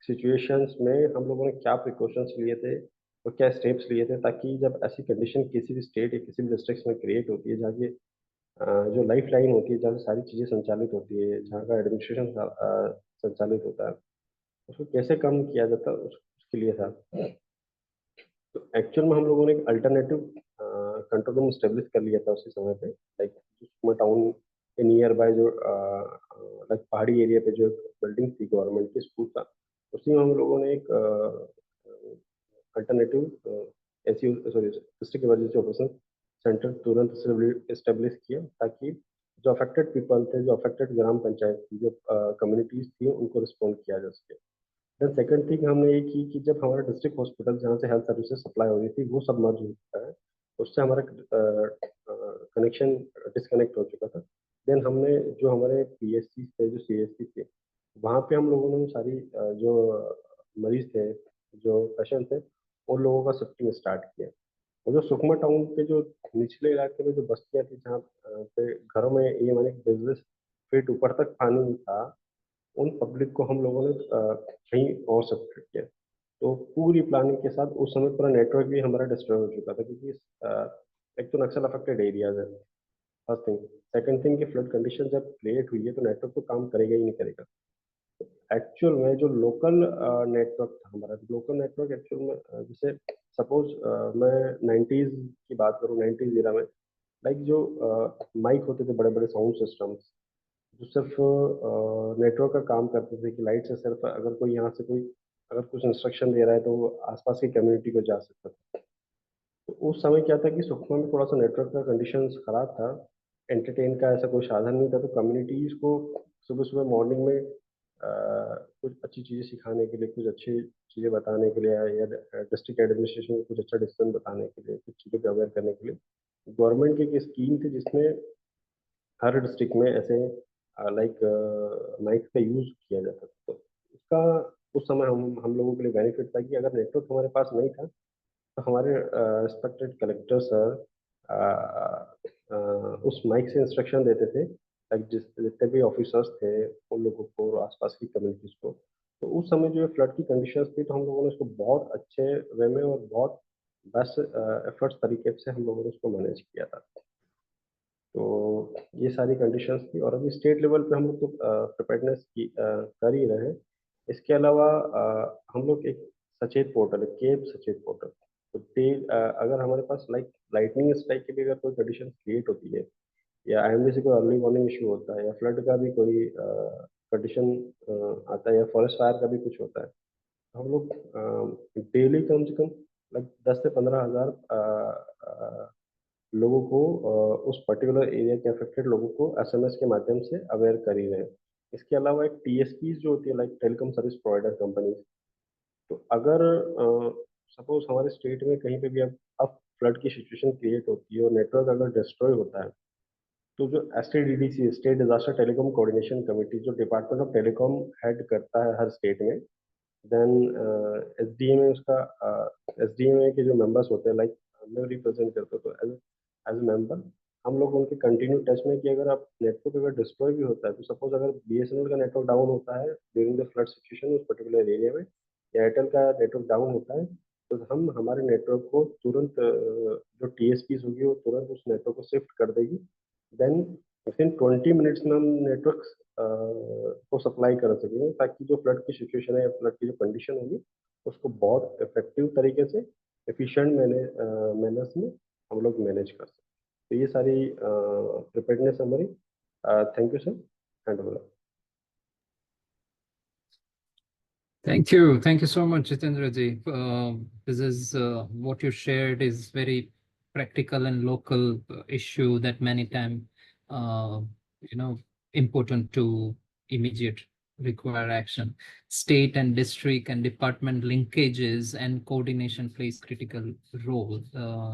सिचुएशंस में हम लोगों ने क्या प्रिकॉशंस लिए थे और क्या स्टेप्स लिए थे, ताकि जब ऐसी कंडीशन किसी भी स्टेट या किसी भी डिस्ट्रिक्ट में क्रिएट होती है, जहाँ की जो लाइफ लाइन होती है, जहाँ से सारी चीज़ें संचालित होती है, जहाँ का एडमिनिस्ट्रेशन संचालित होता है, उसको कैसे कम किया जाता है, उसके लिए था। तो एक्चुअल में हम लोगों ने एक अल्टरनेटिव कंट्रोल रूम स्टेब्लिश कर लिया था उसी समय पे, लाइक सुकमा टाउन के नियर बाय जो लाइक पहाड़ी एरिया पे जो बिल्डिंग थी गवर्नमेंट की, स्कूल था, उसी में हम लोगों ने एक अल्टरनेटिव ऐसी, sorry, district emergency operation centre तुरंत इस्टेब्लिश किया, ताकि जो अफेक्टेड पीपल थे, जो अफेक्टेड ग्राम पंचायत थी, जो कम्युनिटीज थी, उनको रिस्पॉन्ड किया जा सके। देन सेकंड थिंग हमने ये की कि जब हमारा डिस्ट्रिक्ट हॉस्पिटल जहाँ से हेल्थ सर्विसेज सप्लाई हो रही थी वो सबमर्ज हो चुका है, उससे हमारा कनेक्शन डिस्कनेक्ट हो चुका था। देन हमने जो हमारे पीएससी थे, जो सीएससी थे, वहाँ पे हम लोगों ने सारी जो मरीज थे, जो पेशेंट थे, उन लोगों का शिफ्टिंग स्टार्ट किया। और जो सुकमा टाउन के जो निचले इलाके में जो बस्तियाँ थी, जहाँ पे घरों में ये माने बिजनेस फीट ऊपर तक पानी था, उन पब्लिक को हम लोगों ने कहीं और शिफ्ट किया। तो पूरी प्लानिंग के साथ उस समय पूरा नेटवर्क भी हमारा डिस्ट्रॉय हो चुका था, क्योंकि एक तो नक्सल अफेक्टेड एरियाज है, फर्स्ट थिंग। सेकंड थिंग कि फ्लड कंडीशन जब क्रिएट हुई है तो नेटवर्क तो काम करेगा ही नहीं करेगा। एक्चुअल में जो लोकल नेटवर्क था हमारा, लोकल नेटवर्क एक्चुअल में जैसे सपोज मैं 90s की बात करूँ, 90s इरा में लाइक जो माइक होते थे, बड़े बड़े साउंड सिस्टम्स, जो सिर्फ नेटवर्क का काम करते थे कि लाइट से सिर्फ अगर कोई यहाँ से कोई अगर कुछ इंस्ट्रक्शन दे रहा है तो वो आसपास की कम्युनिटी को जा सकता था। तो उस समय क्या था कि सुकमा में थोड़ा सा नेटवर्क का कंडीशन खराब था, एंटरटेन का ऐसा कोई साधन नहीं था, तो कम्युनिटीज को सुबह सुबह मॉर्निंग में कुछ अच्छी चीज़ें सिखाने के लिए, कुछ अच्छी चीज़ें बताने के लिए, या डिस्ट्रिक्ट एडमिनिस्ट्रेशन को कुछ अच्छा डिसीजन बताने के लिए, कुछ चीज़ों को अवेयर करने के लिए गवर्नमेंट की एक स्कीम थी जिसमें हर डिस्ट्रिक्ट में ऐसे लाइक माइक का यूज किया जाता था। तो उसका उस समय हम लोगों के लिए बेनिफिट था कि अगर नेटवर्क हमारे पास नहीं था तो हमारे रिस्पेक्टेड कलेक्टर सर उस माइक से इंस्ट्रक्शन देते थे, लाइक जितने भी ऑफिसर्स थे उन लोगों को और आसपास की कम्युनिटीज को। तो उस समय जो फ्लड की कंडीशंस थी, तो हम लोगों ने उसको बहुत अच्छे वे में और बहुत बेस्ट एफर्ट्स तरीके से हम लोगों ने उसको मैनेज किया था। तो ये सारी कंडीशंस थी, और अभी स्टेट लेवल पे हम लोग तो प्रिपेयर्डनेस की कर ही रहे हैं। इसके अलावा हम लोग एक सचेत पोर्टल है, केप सचेत पोर्टल। तो अगर हमारे पास लाइक लाइटनिंग स्ट्राइक की भी अगर कोई कंडीशन क्रिएट होती है, या आईएमडी से कोई अर्ली वार्निंग इशू होता है, या फ्लड का भी कोई कंडीशन आता है, या फॉरेस्ट फायर का भी कुछ होता है, तो हम लोग डेली कम से कम लाइक 10 से 15 हज़ार लोगों को उस पर्टिकुलर एरिया के अफेक्टेड लोगों को एसएमएस के माध्यम से अवेयर कर ही रहे हैं। इसके अलावा एक टीएसपीज जो होती है, like telecom service provider companies, तो अगर सपोज हमारे स्टेट में कहीं पे भी अब फ्लड की सिचुएशन क्रिएट होती है और नेटवर्क अगर डिस्ट्रॉय होता है, तो जो STDDC, state disaster telecom coordination committee, जो डिपार्टमेंट ऑफ टेलीकॉम हेड करता है हर स्टेट में, देन एसडीएमए उसका एसडीएमए के जो मेंबर्स होते हैं, लाइक मैं रिप्रेजेंट करता हूँ, तो एज मेंबर हम लोग उनके कंटिन्यू टच में कि अगर आप नेटवर्क अगर डिस्ट्रॉय भी होता है, तो सपोज अगर बीएसएनएल का नेटवर्क डाउन होता है ड्यूरिंग द फ्लड सिचुएशन उस पर्टिकुलर एरिया में, या एयरटेल का नेटवर्क डाउन होता है, तो हम हमारे नेटवर्क को तुरंत जो टीएसपी होगी वो तुरंत उस नेटवर्क को शिफ्ट कर देगी। देन विद इन 20 मिनट्स में हम नेटवर्क को सप्लाई कर सकेंगे, ताकि जो फ्लड की सिचुएशन है या फ्लड की जो कंडीशन होगी उसको बहुत इफेक्टिव तरीके से, एफिशिएंट मैनर्स में हम लोग मैनेज कर सकते। तो ये सारी प्रिपेयर्डनेस हमारी। Thank you sir, hand over. Thank you so much, Jitendra ji. This is what you shared is very practical and local issue that many time, you know, important to immediate require action. State and district and department linkages and coordination plays critical role,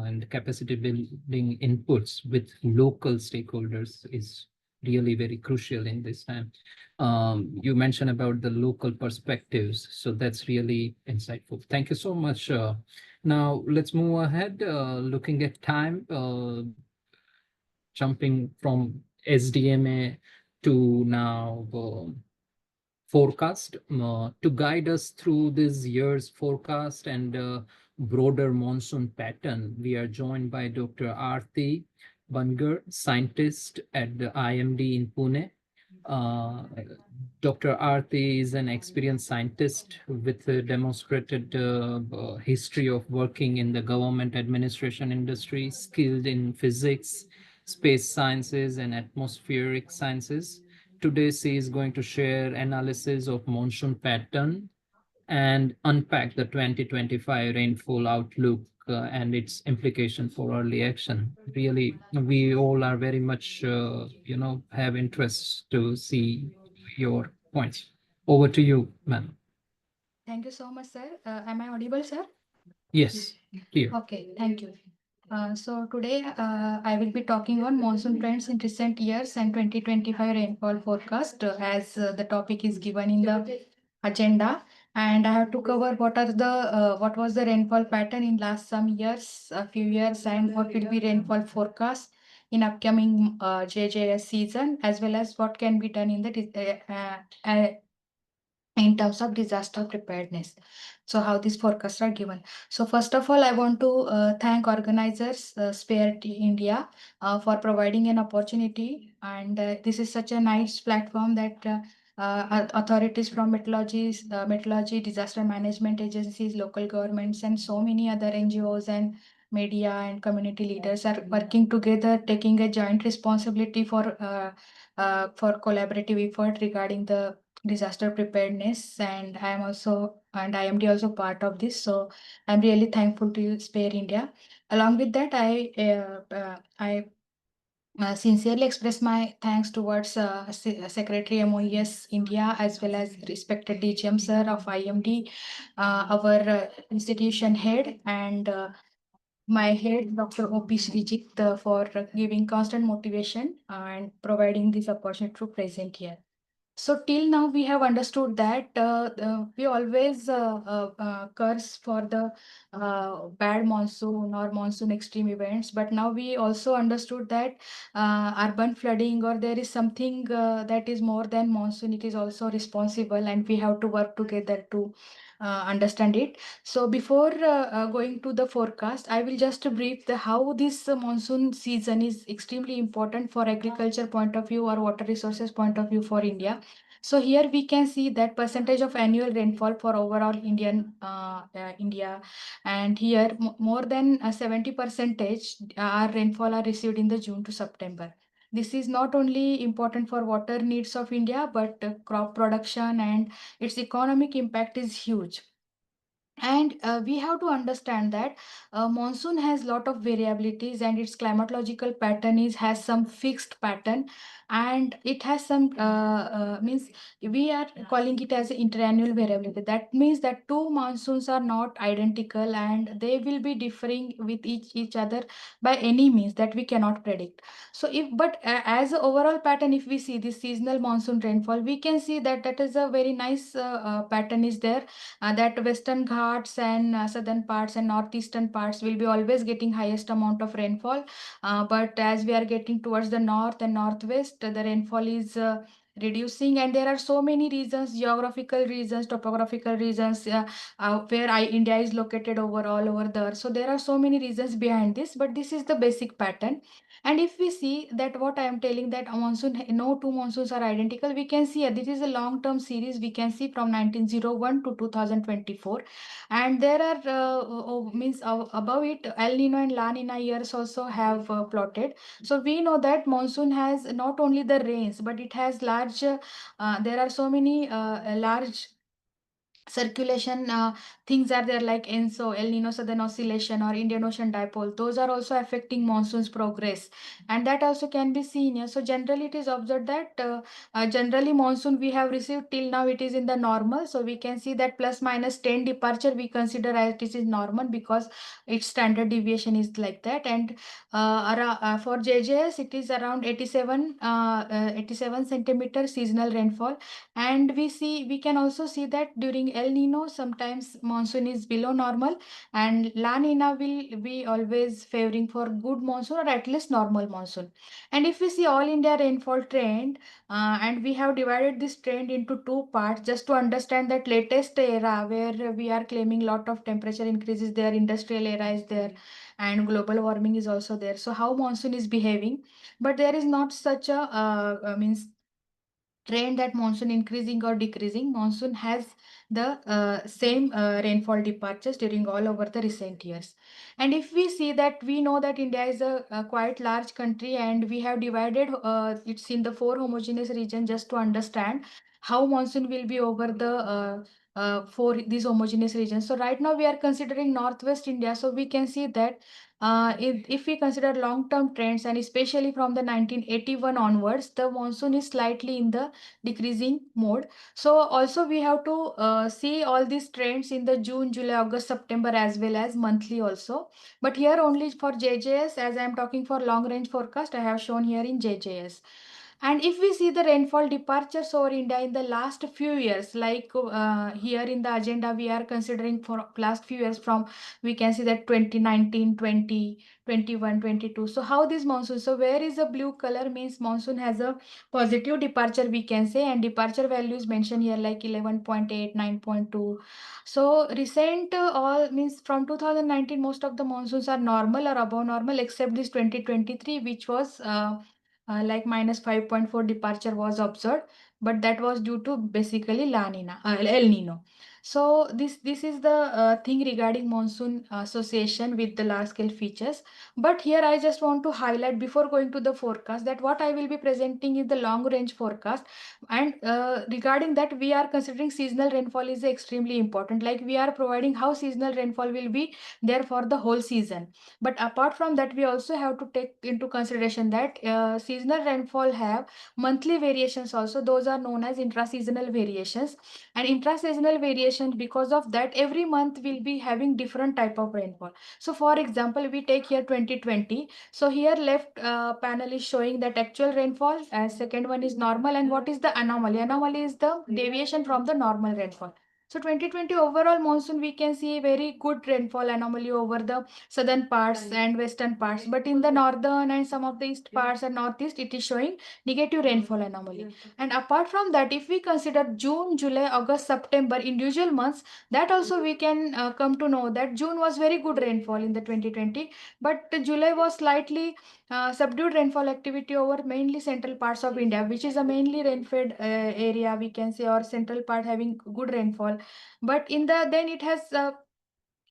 and capacity building inputs with local stakeholders is really very crucial in this time. You mentioned about the local perspectives, so that's really insightful. Thank you so much. Now let's move ahead, looking at time, jumping from SDMA to now forecast. To guide us through this year's forecast and broader monsoon pattern, we are joined by Dr. Aarti Bangar, scientist at the IMD in Pune. Dr. Aarti is an experienced scientist with a demonstrated history of working in the government administration industry, skilled in physics, space sciences, and atmospheric sciences. Today, she is going to share analysis of monsoon pattern and unpack the 2025 rainfall outlook and its implication for early action. Really, we all are very much, have interest to see your points. Over to you, ma'am. Thank you so much, sir. Am I audible, sir? Yes, clear. Okay, thank you. So today I will be talking on monsoon trends in recent years and 2025 rainfall forecast as the topic is given in the agenda. And I have to cover what was the rainfall pattern in last some years, a few years, and what will be rainfall forecast in upcoming JJS season, as well as what can be done in terms of disaster preparedness. So how these forecasts are given. So first of all, I want to thank organizers, Spare India, for providing an opportunity. And this is such a nice platform that authorities from meteorology, disaster management agencies, local governments, and so many other NGOs and media and community leaders are working together, taking a joint responsibility for collaborative effort regarding the disaster preparedness, and IMD also part of this. So I'm really thankful to you, Spare India. Along with that, I sincerely express my thanks towards Secretary MOES India, as well as respected DGM sir of IMD, our institution head, and my head, Dr. O.P. Srijit, for giving constant motivation and providing this opportunity to present here. So till now we have understood that we always curse for the bad monsoon or monsoon extreme events, but now we also understood that urban flooding, or there is something that is more than monsoon, it is also responsible, and we have to work together to understand it. So before going to the forecast, I will just brief the how this monsoon season is extremely important for agriculture point of view or water resources point of view for India. So here we can see that percentage of annual rainfall for overall India, and here more than 70% our rainfall are received in the June to September. This is not only important for water needs of India, but crop production and its economic impact is huge. And we have to understand that monsoon has lot of variabilities, and its climatological pattern has some fixed pattern, and it has some means we are calling it as interannual variability. That means that two monsoons are not identical, and they will be differing with each other by any means that we cannot predict. So if but as a overall pattern, if we see this seasonal monsoon rainfall, we can see that that is a very nice pattern is there, that western ghats and southern parts and northeastern parts will be always getting highest amount of rainfall, but as we are getting towards the north and northwest, the rainfall is reducing, and there are so many reasons, geographical reasons, topographical reasons, where India is located overall over there. So there are so many reasons behind this, but this is the basic pattern. And if we see that what I am telling, that monsoon, no two monsoons are identical, we can see this is a long-term series. We can see from 1901 to 2024, and there are above it El Nino and La Nina years also have plotted. So we know that monsoon has not only the rains, but it has large. There are so many large circulation things are there, like ENSO, El Nino Southern Oscillation, or Indian Ocean Dipole. Those are also affecting monsoon's progress, and that also can be seen here. So generally it is observed that generally monsoon we have received till now, it is in the normal. So we can see that plus minus 10 departure we consider as it is normal, because its standard deviation is like that. And for JJS it is around 87 centimeter seasonal rainfall. And we can also see that during El Nino sometimes monsoon is below normal, and La Nina will be always favoring for good monsoon, or at least normal monsoon. And if we see all India rainfall trend, and we have divided this trend into two parts just to understand that latest era where we are claiming lot of temperature increases there, industrial era is there, and global warming is also there. So how monsoon is behaving, but there is not such a means trend that monsoon increasing or decreasing. Monsoon has the same rainfall departures during all over the recent years. And if we see that, we know that India is a quite large country, and we have divided it's in the four homogeneous region just to understand how monsoon will be over the for these homogeneous regions. So right now we are considering Northwest India. So we can see that if we consider long-term trends, and especially from the 1981 onwards, the monsoon is slightly in the decreasing mode. So also we have to see all these trends in the June, July, August, September, as well as monthly also. But here only for JJS, as I am talking for long range forecast, I have shown here in JJS. And if we see the rainfall departures over India in the last few years, like here in the agenda, we are considering for last few years from, we can see that 2019, 20, 21, 22. So how this monsoon, so where is the blue color means monsoon has a positive departure, we can say, and departure values mentioned here like 11.8, 9.2. So recent all means from 2019, most of the monsoons are normal or above normal, except this 2023, which was like minus 5.4 departure was observed, but that was due to basically El Nino. So this is the thing regarding monsoon association with the large scale features. But here I just want to highlight before going to the forecast that what I will be presenting is the long range forecast, and regarding that we are considering seasonal rainfall is extremely important. Like we are providing how seasonal rainfall will be there for the whole season. But apart from that, we also have to take into consideration that seasonal rainfall have monthly variations also. Those are known as intra-seasonal variations. And intra-seasonal variations, because of that, every month will be having different type of rainfall. So for example, we take here 2020. So here left panel is showing that actual rainfall, second one is normal, and what is the anomaly? Anomaly is the deviation from the normal rainfall. So 2020 overall monsoon, we can see very good rainfall anomaly over the southern parts and western parts, but in the northern and some of the east parts and northeast, it is showing negative rainfall anomaly. And apart from that, if we consider June, July, August, September individual months, that also we can come to know that June was very good rainfall in the 2020, but July was slightly subdued rainfall activity over mainly central parts of India, which is a mainly rain-fed area, we can say, or central part having good rainfall. But in the then it has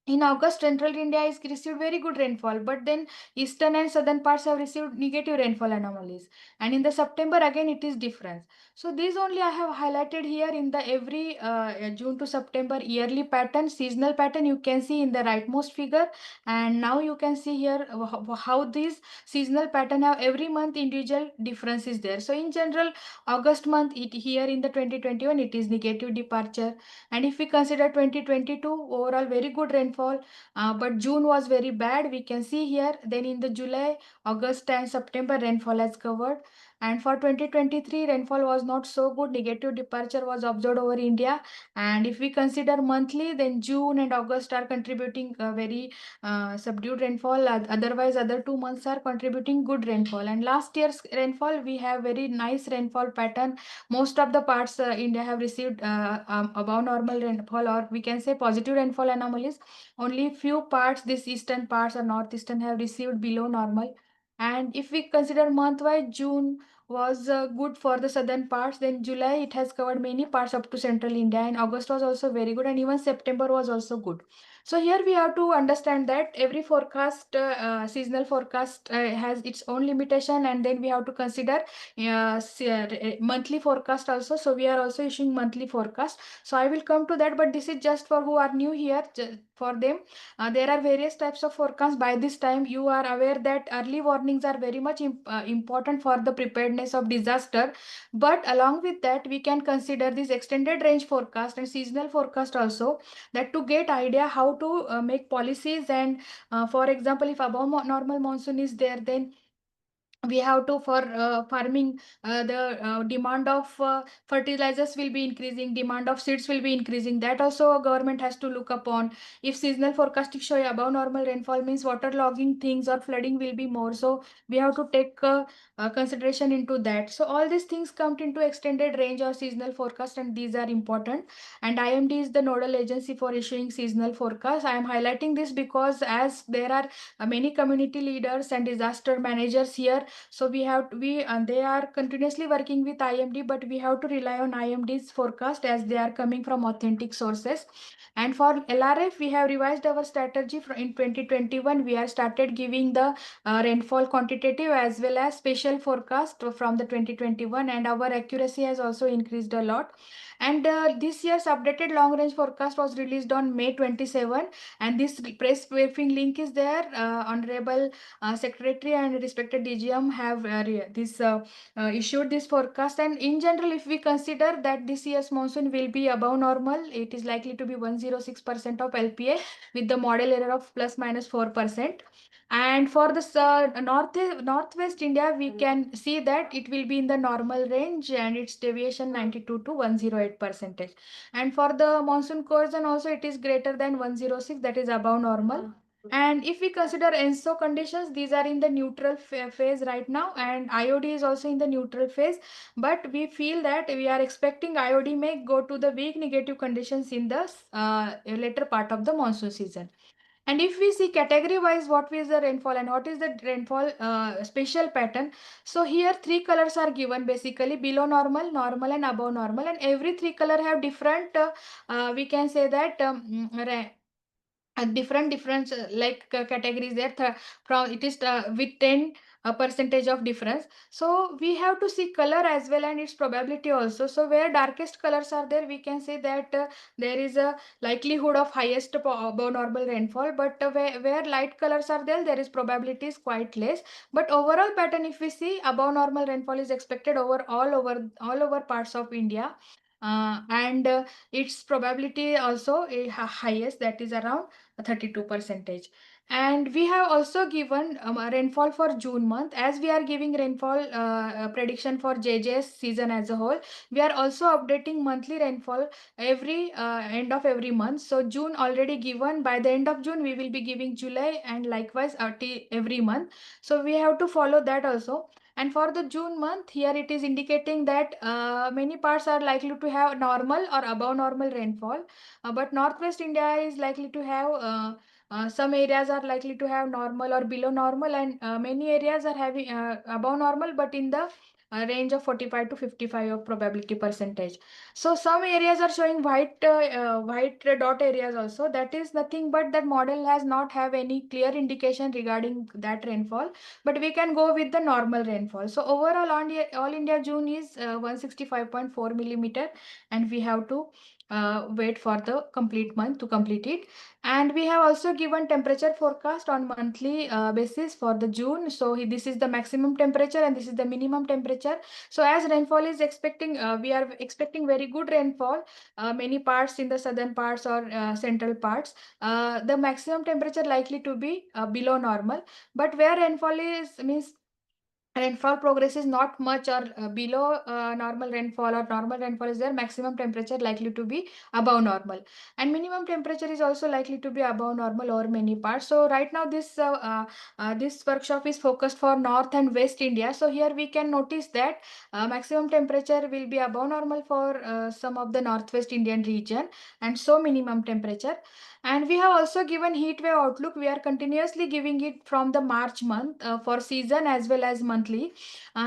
in August, central India is received very good rainfall, but then eastern and southern parts have received negative rainfall anomalies. And in the September, again, it is different. So these only I have highlighted here in the every June to September yearly pattern, seasonal pattern, you can see in the rightmost figure. And now you can see here how these seasonal pattern have every month individual differences there. So in general, August month, it here in the 2021, it is negative departure. And if we consider 2022, overall very good rainfall, but June was very bad, we can see here. Then in the July, August and September rainfall has covered. And for 2023, rainfall was not so good, negative departure was observed over India. And if we consider monthly, then June and August are contributing very subdued rainfall. Otherwise, other 2 months are contributing good rainfall. And last year's rainfall, we have very nice rainfall pattern. Most of the parts India have received above normal rainfall, or we can say positive rainfall anomalies. Only few parts, this eastern parts or northeastern, have received below normal. And if we consider month-wise, June was good for the southern parts. Then July, it has covered many parts up to central India, and August was also very good, and even September was also good. So here we have to understand that every forecast, seasonal forecast, has its own limitation, and then we have to consider monthly forecast also. So we are also issuing monthly forecast. So I will come to that, but this is just for who are new here. For them, there are various types of forecasts. By this time, you are aware that early warnings are very much important for the preparedness of disaster. But along with that, we can consider this extended range forecast and seasonal forecast also, that to get idea how to make policies. And for example, if above normal monsoon is there, then we have to for farming, the demand of fertilizers will be increasing, demand of seeds will be increasing, that also government has to look upon. If seasonal forecasting show above normal rainfall, means water logging things or flooding will be more, so we have to take consideration into that. So all these things come into extended range or seasonal forecast, and these are important. And IMD is the nodal agency for issuing seasonal forecast. I am highlighting this because as there are many community leaders and disaster managers here, so they are continuously working with IMD, but we have to rely on IMD's forecast as they are coming from authentic sources. And for LRF, we have revised our strategy in 2021. We have started giving the rainfall quantitative as well as special forecast from the 2021, and our accuracy has also increased a lot. And this year's updated long range forecast was released on May 27, and this press briefing link is there. Honorable Secretary and respected DGM have issued this forecast. And in general, if we consider that this year's monsoon will be above normal, it is likely to be 106% of LPA with the model error of plus minus 4%. And for the northwest India, we can see that it will be in the normal range and its deviation 92 to 108%. And for the monsoon coercion also, it is greater than 106, that is above normal. And if we consider ENSO conditions, these are in the neutral phase right now, and IOD is also in the neutral phase. But we feel that we are expecting IOD may go to the weak negative conditions in the later part of the monsoon season. And if we see category wise what is the rainfall and what is the rainfall spatial pattern, so here three colors are given, basically below normal, normal and above normal, and every three color have different we can say that different categories there. From it is with 10 percentage of difference. So we have to see color as well and its probability also. So where darkest colors are there, we can say that there is a likelihood of highest above normal rainfall. But where light colors are there, there is probability is quite less. But overall pattern, if we see, above normal rainfall is expected all over parts of India. And its probability also highest, that is around 32 percentage. And we have also given rainfall for June month. As we are giving rainfall prediction for JJS season as a whole, we are also updating monthly rainfall every end of every month. So June already given. By the end of June we will be giving July, and likewise every month. So we have to follow that also. And for the June month, here it is indicating that many parts are likely to have normal or above normal rainfall. But Northwest India is likely to have some areas are likely to have normal or below normal, and many areas are having above normal, but in the range of 45 to 55 of probability percentage. So some areas are showing white dot areas also. That is nothing but that model has not have any clear indication regarding that rainfall, but we can go with the normal rainfall. So overall all India June is 165.4 millimeter, and we have to wait for the complete month to complete it. And we have also given temperature forecast on monthly basis for the June. So this is the maximum temperature and this is the minimum temperature. So as rainfall is expecting, we are expecting very good rainfall, many parts in the southern parts or central parts. The maximum temperature likely to be below normal, but where rainfall is means rainfall progress is not much or below normal rainfall, or normal rainfall is there, maximum temperature likely to be above normal, and minimum temperature is also likely to be above normal over many parts. So right now this workshop is focused for North and West India. So here we can notice that maximum temperature will be above normal for some of the Northwest Indian region, and so minimum temperature. And we have also given heat wave outlook. We are continuously giving it from the March month for season as well as monthly.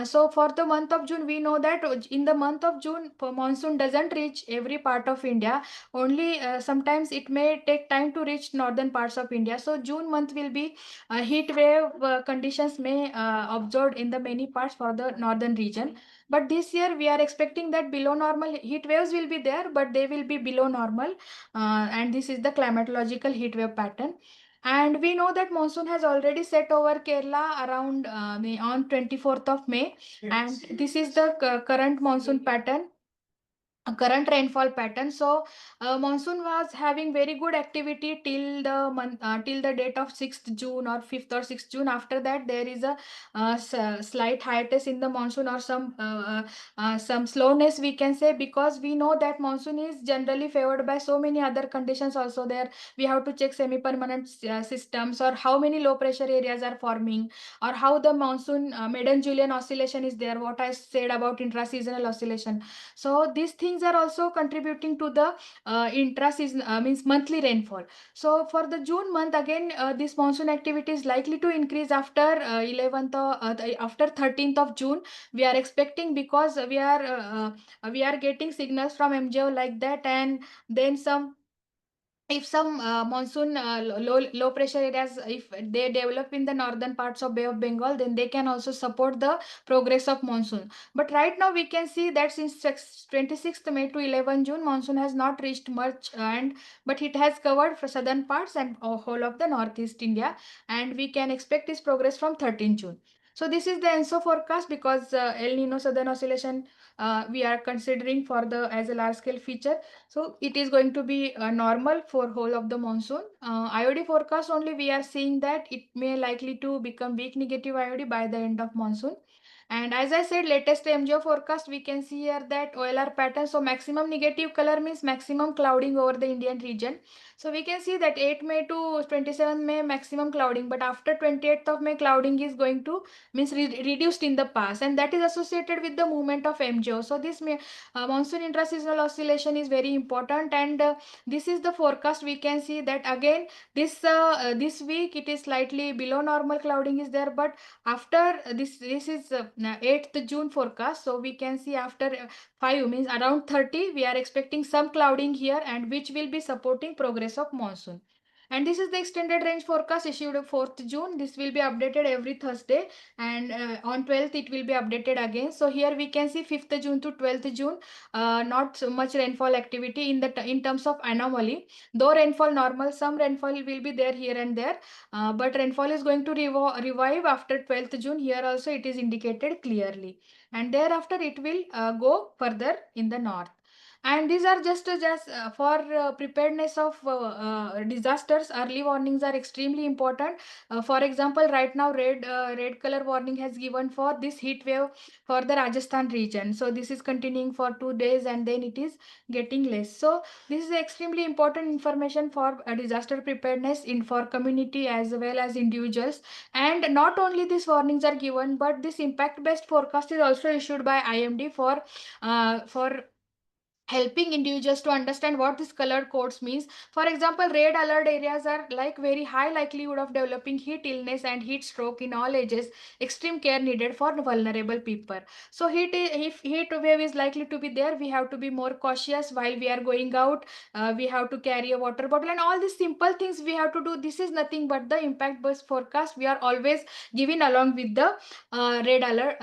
So for the month of June, we know that in the month of June, monsoon doesn't reach every part of India. Only sometimes it may take time to reach northern parts of India. So June month will be heat wave conditions may observed in the many parts for the northern region. But this year we are expecting that below normal heat waves will be there, but they will be below normal. And this is the climatological heat wave pattern. And we know that monsoon has already set over Kerala around on 24th of May. Yes. And this is the current monsoon pattern, current rainfall pattern. So monsoon was having very good activity till the month till the date of 6th June or 5th or 6th June. After that there is a slight hiatus in the monsoon, or some slowness we can say, because we know that monsoon is generally favored by so many other conditions also there. We have to check semi-permanent systems, or how many low pressure areas are forming, or how the monsoon maiden Julian oscillation is there, what I said about intra-seasonal oscillation. So these things are also contributing to the intra-season means monthly rainfall. So for the June month again, this monsoon activity is likely to increase after 11th after 13th of June. We are expecting, because we are getting signals from MGO like that, and then some if some monsoon low pressure areas, if they develop in the northern parts of Bay of Bengal, then they can also support the progress of monsoon. But right now we can see that since 26th May to 11 June, monsoon has not reached much, and but it has covered for southern parts and whole of the northeast India, and we can expect this progress from 13 June. So this is the ENSO forecast, because El Nino southern oscillation we are considering for the as a large scale feature. So it is going to be normal for whole of the monsoon. IOD forecast only we are seeing that it may likely to become weak negative IOD by the end of monsoon. And as I said, latest MGO forecast, we can see here that OLR pattern. So maximum negative color means maximum clouding over the Indian region. So we can see that 8 May to 27 May maximum clouding, but after 28th of May clouding is going to means reduced in the past, and that is associated with the movement of MGO. So this may monsoon intra-seasonal oscillation is very important, and this is the forecast. We can see that again this week it is slightly below normal clouding is there, but after this is 8th June forecast. So we can see after 5 means around 30 we are expecting some clouding here, and which will be supporting progress of monsoon. And this is the extended range forecast issued 4th June. This will be updated every Thursday, and on 12th it will be updated again. So here we can see 5th June to 12th June, not so much rainfall activity in terms of anomaly. Though rainfall normal, some rainfall will be there here and there, but rainfall is going to revive after 12th June. Here also it is indicated clearly, and thereafter it will go further in the north. And these are just for preparedness of disasters. Early warnings are extremely important. For example, right now red color warning has given for this heat wave for the Rajasthan region. So this is continuing for 2 days, and then it is getting less. So this is extremely important information for disaster preparedness in for community as well as individuals. And not only these warnings are given, but this impact based forecast is also issued by IMD for helping individuals to understand what this colored codes means. For example, red alert areas are like very high likelihood of developing heat illness and heat stroke in all ages. Extreme care needed for vulnerable people. So if heat wave is likely to be there, we have to be more cautious while we are going out. We have to carry a water bottle, and all these simple things we have to do. This is nothing but the impact based forecast we are always giving along with the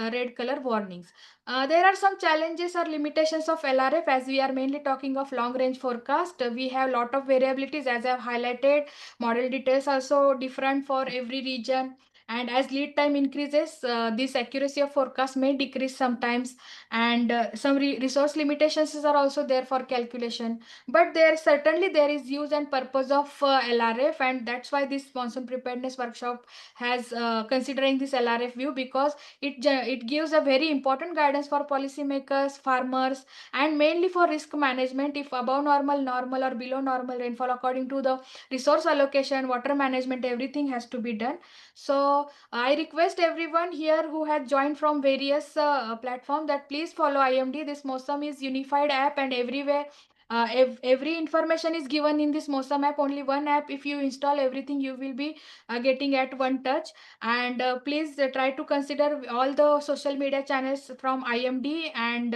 red color warnings. There are some challenges or limitations of LRF, as we are mainly talking of long range forecast. We have a lot of variabilities, as I have highlighted. Model details also different for every region. And as lead time increases, this accuracy of forecast may decrease sometimes. And some resource limitations are also there for calculation. But there is use and purpose of LRF, and that's why this monsoon preparedness workshop has considering this LRF view, because it gives a very important guidance for policymakers, farmers, and mainly for risk management. If above normal or below normal rainfall, according to the resource allocation, water management, everything has to be done. So I request everyone here who had joined from various platforms that please follow IMD. This Mosam is unified app, and everywhere every information is given in this Mosam app. Only one app. If you install everything, you will be getting at one touch. And please try to consider all the social media channels from IMD and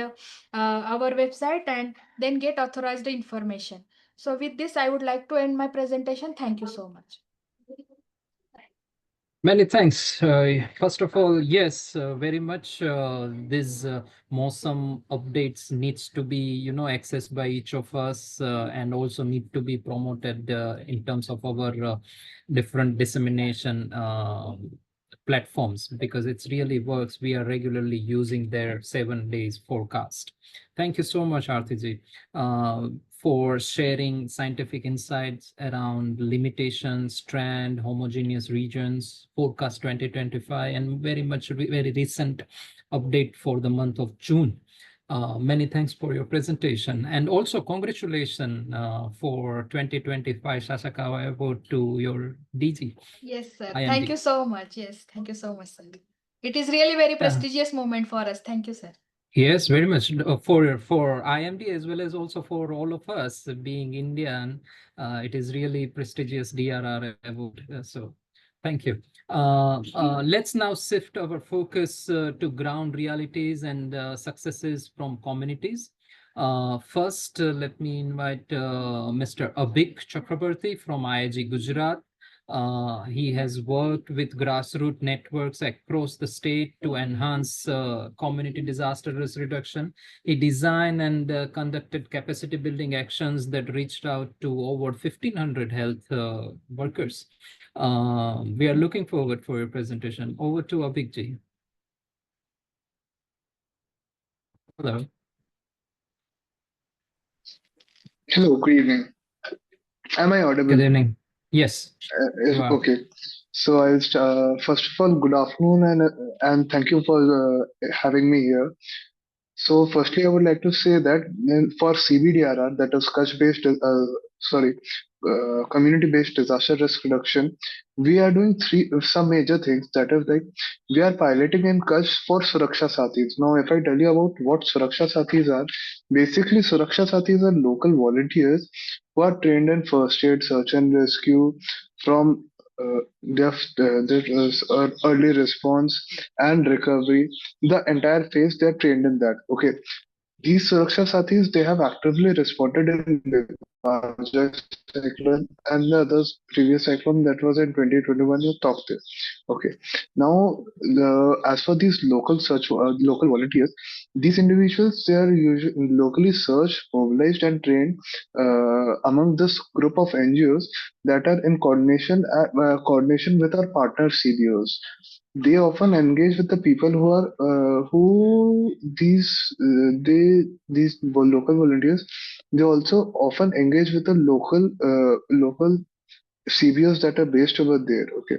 our website, and then get authorized information. So with this, I would like to end my presentation. Thank you so much. Many thanks. First of all, yes, very much. These Mosam updates needs to be, accessed by each of us, and also need to be promoted in terms of our different dissemination platforms, because it really works. We are regularly using their 7 days forecast. Thank you so much, Arthiji, for sharing scientific insights around limitations, trend, homogeneous regions, forecast 2025, and very recent update for the month of June. Many thanks for your presentation, and also congratulations for 2025 Sasakawa Award to your DG. Yes, sir. IMD. Thank you so much. Yes, thank you so much, sir. It is really very prestigious moment for us. Thank you, sir. Yes, very much for IMD as well as also for all of us being Indian. It is really prestigious DRR award. So thank you. Let's now shift our focus to ground realities and successes from communities. First, let me invite Mr. Abhik Chakrabarti from IIG Gujarat. He has worked with grassroots networks across the state to enhance community disaster risk reduction. He designed and conducted capacity building actions that reached out to over 1,500 health workers. We are looking forward for your presentation. Over to Abhik ji. Hello. Hello, good evening. Am I audible? Good evening. Yes, you are. Okay. So first of all, good afternoon and thank you for having me here. So firstly, I would like to say that for CBDRR, that is community-based disaster risk reduction, we are doing some major things. That is like we are piloting in Kutch for Suraksha Sathis. Now, if I tell you about what Suraksha Sathis are, basically Suraksha Sathis are local volunteers who are trained in first aid, search and rescue, from their early response and recovery, the entire phase they're trained in that. Okay, these Suraksha Sathis, they have actively responded in Biparjoy cyclone and the other previous cyclone that was in 2021, you talked there. Okay. Now, as for these local volunteers, these individuals, they are usually locally searched, mobilized and trained among this group of NGOs that are in coordination with our partner CBOs. They often engage with the people who are who these local volunteers. They also often engage with the local CBOs that are based over there. Okay,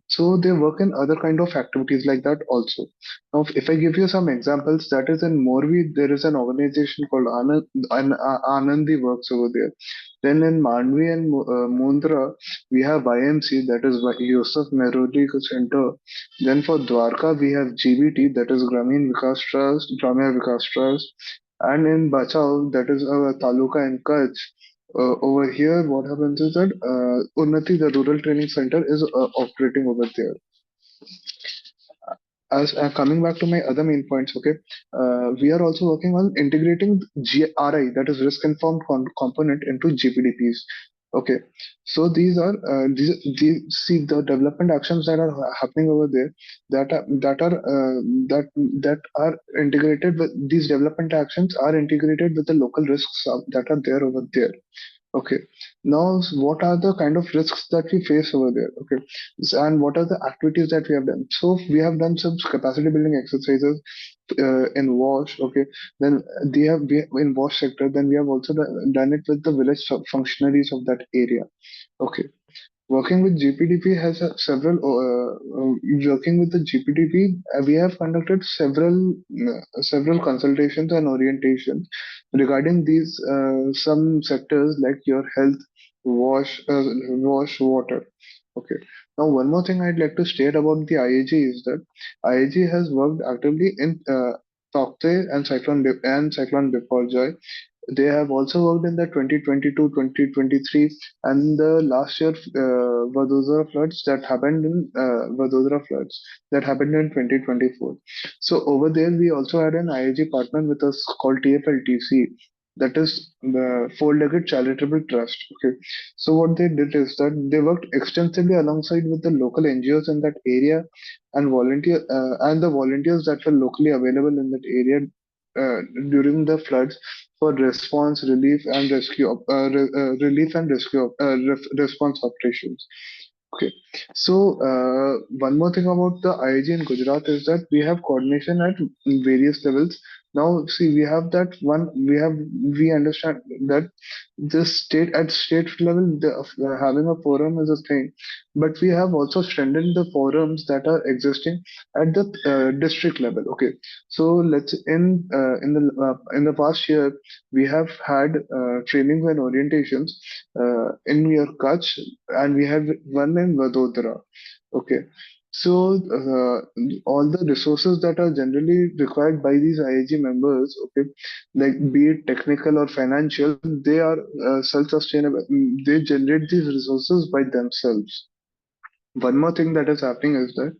so they work in other kind of activities like that also. Now, if I give you some examples, that is in Morvi, there is an organization called Anandi works over there. Then in Mandvi and Mundra, we have YMC, that is Yusuf Merodi Center. Then for Dwarka, we have GBT, that is Gramya Vikas Trust. And in Bachau, that is a taluka in Kutch. Over here, what happens is that Unnati, the rural training center, is operating over there. As coming back to my other main points, okay, we are also working on integrating GRI, that is risk informed component, into GPDPs. Okay, so these are see the development actions that are happening over there, that are integrated with these development actions are integrated with the local risks that are there over there. Okay. Now, what are the kind of risks that we face over there? Okay. And what are the activities that we have done? So we have done some capacity building exercises in WASH. Okay. Then in WASH sector. Then we have also done it with the village functionaries of that area. Okay. Working with GPDP has working with the GPDP, we have conducted several consultations and orientations regarding these some sectors like your health, water. Okay. Now, one more thing I'd like to state about the IAG is that IAG has worked actively in Taukte and Cyclone Biparjoy. They have also worked in the 2022-2023 and the last year Vadodara floods that happened in 2024. So over there, we also had an IIG partner with us called TFLTC, that is the Four-Legged Charitable Trust. Okay, so what they did is that they worked extensively alongside with the local NGOs in that area and the volunteers that were locally available in that area during the floods for response, relief and rescue response operations. Okay, so one more thing about the IIG in Gujarat is that we have coordination at various levels. Now, see, we have that one. We understand that the state level, having a forum is a thing, but we have also strengthened the forums that are existing at the district level. Okay, so in the past year we have had trainings and orientations in your Kutch, and we have one in Vadodara. Okay. So all the resources that are generally required by these IAG members, okay, like be it technical or financial, they are self-sustainable. They generate these resources by themselves. One more thing that is happening is that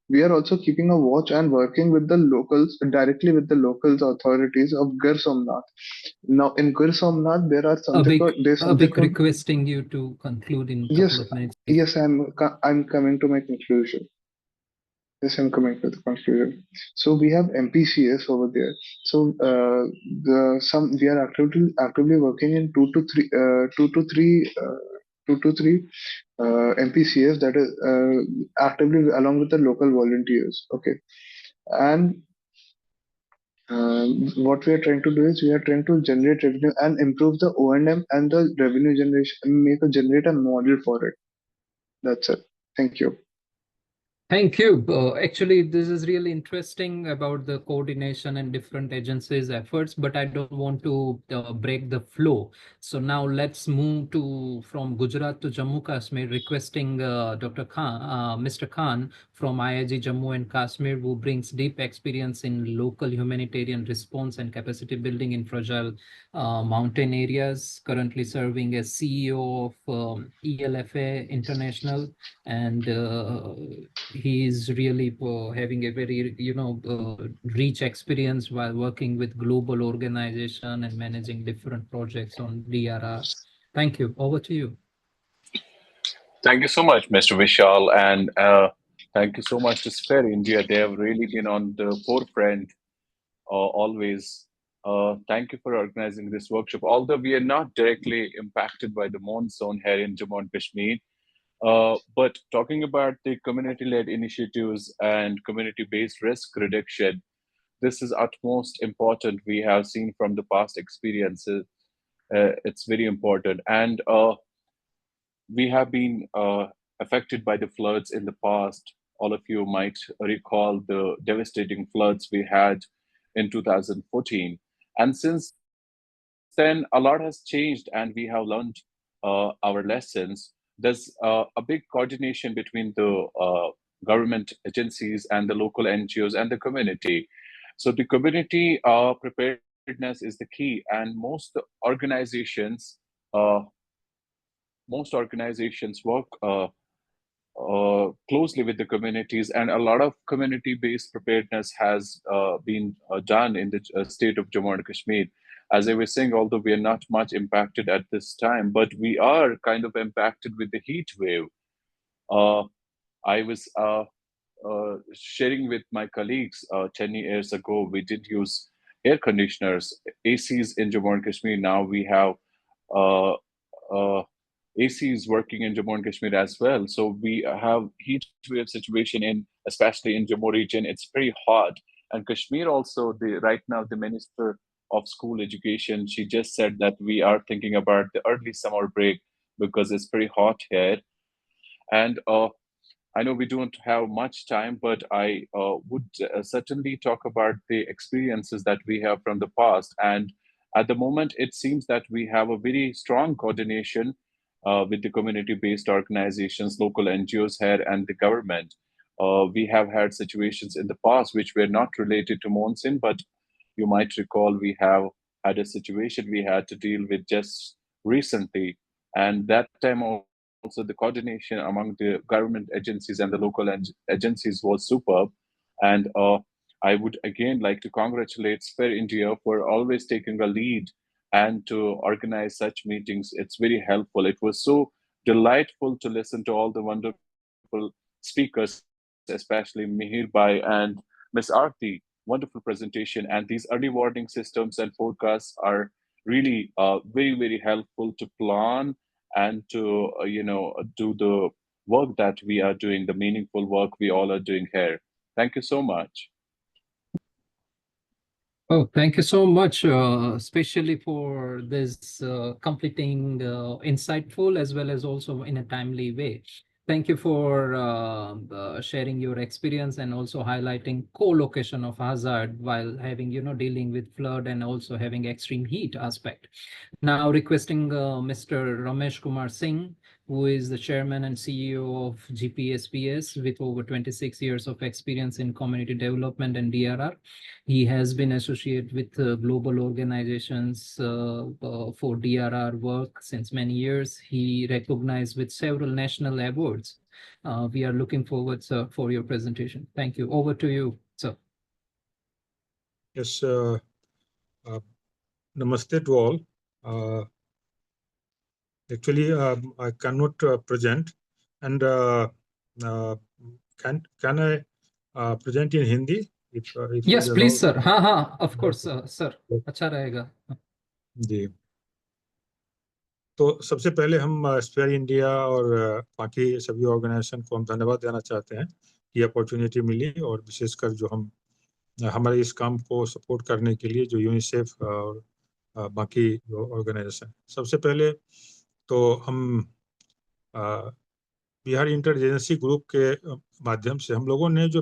we are also keeping a watch and working with the locals, directly with the locals authorities of Gir Somnath. Now, in Gir Somnath, there are something called, there's A something big called, requesting you to conclude in a yes, couple of minutes. yes, I'm coming to my conclusion. Yes, I'm coming to the conclusion. So we have MPCS over there. So we are actively working in two to three MPCS, that is actively along with the local volunteers. Okay, and what we are trying to do is we are trying to generate revenue and improve the O&M and the revenue generation, and generate a model for it. That's it. Thank you. Thank you. Actually, this is really interesting about the coordination and different agencies' efforts, but I don't want to break the flow. So now let's move from Gujarat to Jammu Kashmir, requesting Dr. Khan, Mr. Khan from IIG Jammu and Kashmir, who brings deep experience in local humanitarian response and capacity building in fragile mountain areas, currently serving as CEO of ELFA International, and he is really having a very rich experience while working with global organization and managing different projects on DRR. Thank you. Over to you. Thank you so much, Mr. Vishal, and thank you so much to Sphere India. They have really been on the forefront always. Thank you for organizing this workshop. Although we are not directly impacted by the monsoon here in Jammu and Kashmir, but talking about the community-led initiatives and community-based risk reduction, this is utmost important. We have seen from the past experiences, it's very important. And we have been affected by the floods in the past. All of you might recall the devastating floods we had in 2014. And since then, a lot has changed, and we have learned our lessons. There's a big coordination between the government agencies and the local NGOs and the community. So the community preparedness is the key, and uh, most organizations work closely with the communities, and a lot of community-based preparedness has been done in the state of Jammu and Kashmir. As I was saying, although we are not much impacted at this time, but we are kind of impacted with the heat wave. Uh, I was sharing with my colleagues 10 years ago, we did use air conditioners, ACs in Jammu and Kashmir. Now we have uh, uh, ACs working in Jammu and Kashmir as well. So we have heat wave situation especially in Jammu region. It's very hot. And Kashmir also, right now, the Minister of School Education, she just said that we are thinking about the early summer break because it's very hot here. And I know we don't have much time, but I would certainly talk about the experiences that we have from the past. And at the moment, it seems that we have a very strong coordination with the community-based organizations, local NGOs here, and the government. We have had situations in the past which were not related to monsoon, but you might recall we have had a situation we had to deal with just recently. And that time also the coordination among the government agencies and the local agencies was superb. And I would again like to congratulate Sphere India for always taking a lead and to organize such meetings. It's very helpful. It was so delightful to listen to all the wonderful speakers, especially Mihir Bhai and Miss Aarti. Wonderful presentation. And these early warning systems and forecasts are really very, very helpful to plan and to do the work that we are doing, the meaningful work we all are doing here. Thank you so much. Oh, thank you so much, especially for this completing insightful as well as also in a timely way. Thank you for sharing your experience and also highlighting co-location of hazard while having, dealing with flood and also having extreme heat aspect. Now requesting Mr. Ramesh Kumar Singh, who is the chairman and CEO of GPSPS with over 26 years of experience in community development and DRR. He has been associated with global organizations for DRR work since many years. He recognized with several national awards We are looking forward, sir, for your presentation. Thank you. Over to you, sir. Yes, namaste to all. Actually, I cannot present, and can I present in Hindi if Yes, you please, allow? sir. हाँ, of course, sir. अच्छा रहेगा. जी. तो सबसे पहले हम spare India और बाकी सभी ऑर्गेनाइजेशन को हम धन्यवाद देना चाहते हैं कि अपॉर्चुनिटी मिली, और विशेषकर जो हमारे इस काम को सपोर्ट करने के लिए जो यूनिसेफ और बाकी जो ऑर्गेनाइजेशन. सबसे पहले तो हम बिहार इंटर एजेंसी ग्रुप के माध्यम से हम लोगों ने जो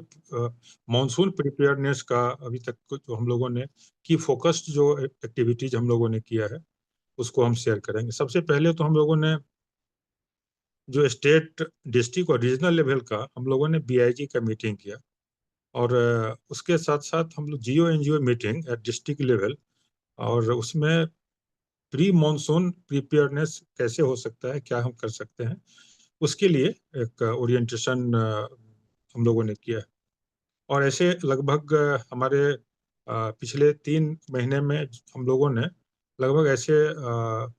मॉनसून प्रिपेयरनेस का अभी तक जो हम लोगों ने की फोकस्ड जो एक्टिविटीज हम लोगों ने किया है उसको हम शेयर करेंगे. सबसे पहले तो हम लोगों ने जो स्टेट, डिस्ट्रिक्ट और रीजनल लेवल का हम लोगों ने बीआईजी का मीटिंग किया, और उसके साथ साथ हम लोग GO NGO meeting at district level, और उसमें प्री मॉनसून प्रिपेयरनेस कैसे हो सकता है, क्या हम कर सकते हैं, उसके लिए एक ओरिएंटेशन हम लोगों ने किया है. और ऐसे लगभग हमारे पिछले 3 महीने में हम लोगों ने लगभग ऐसे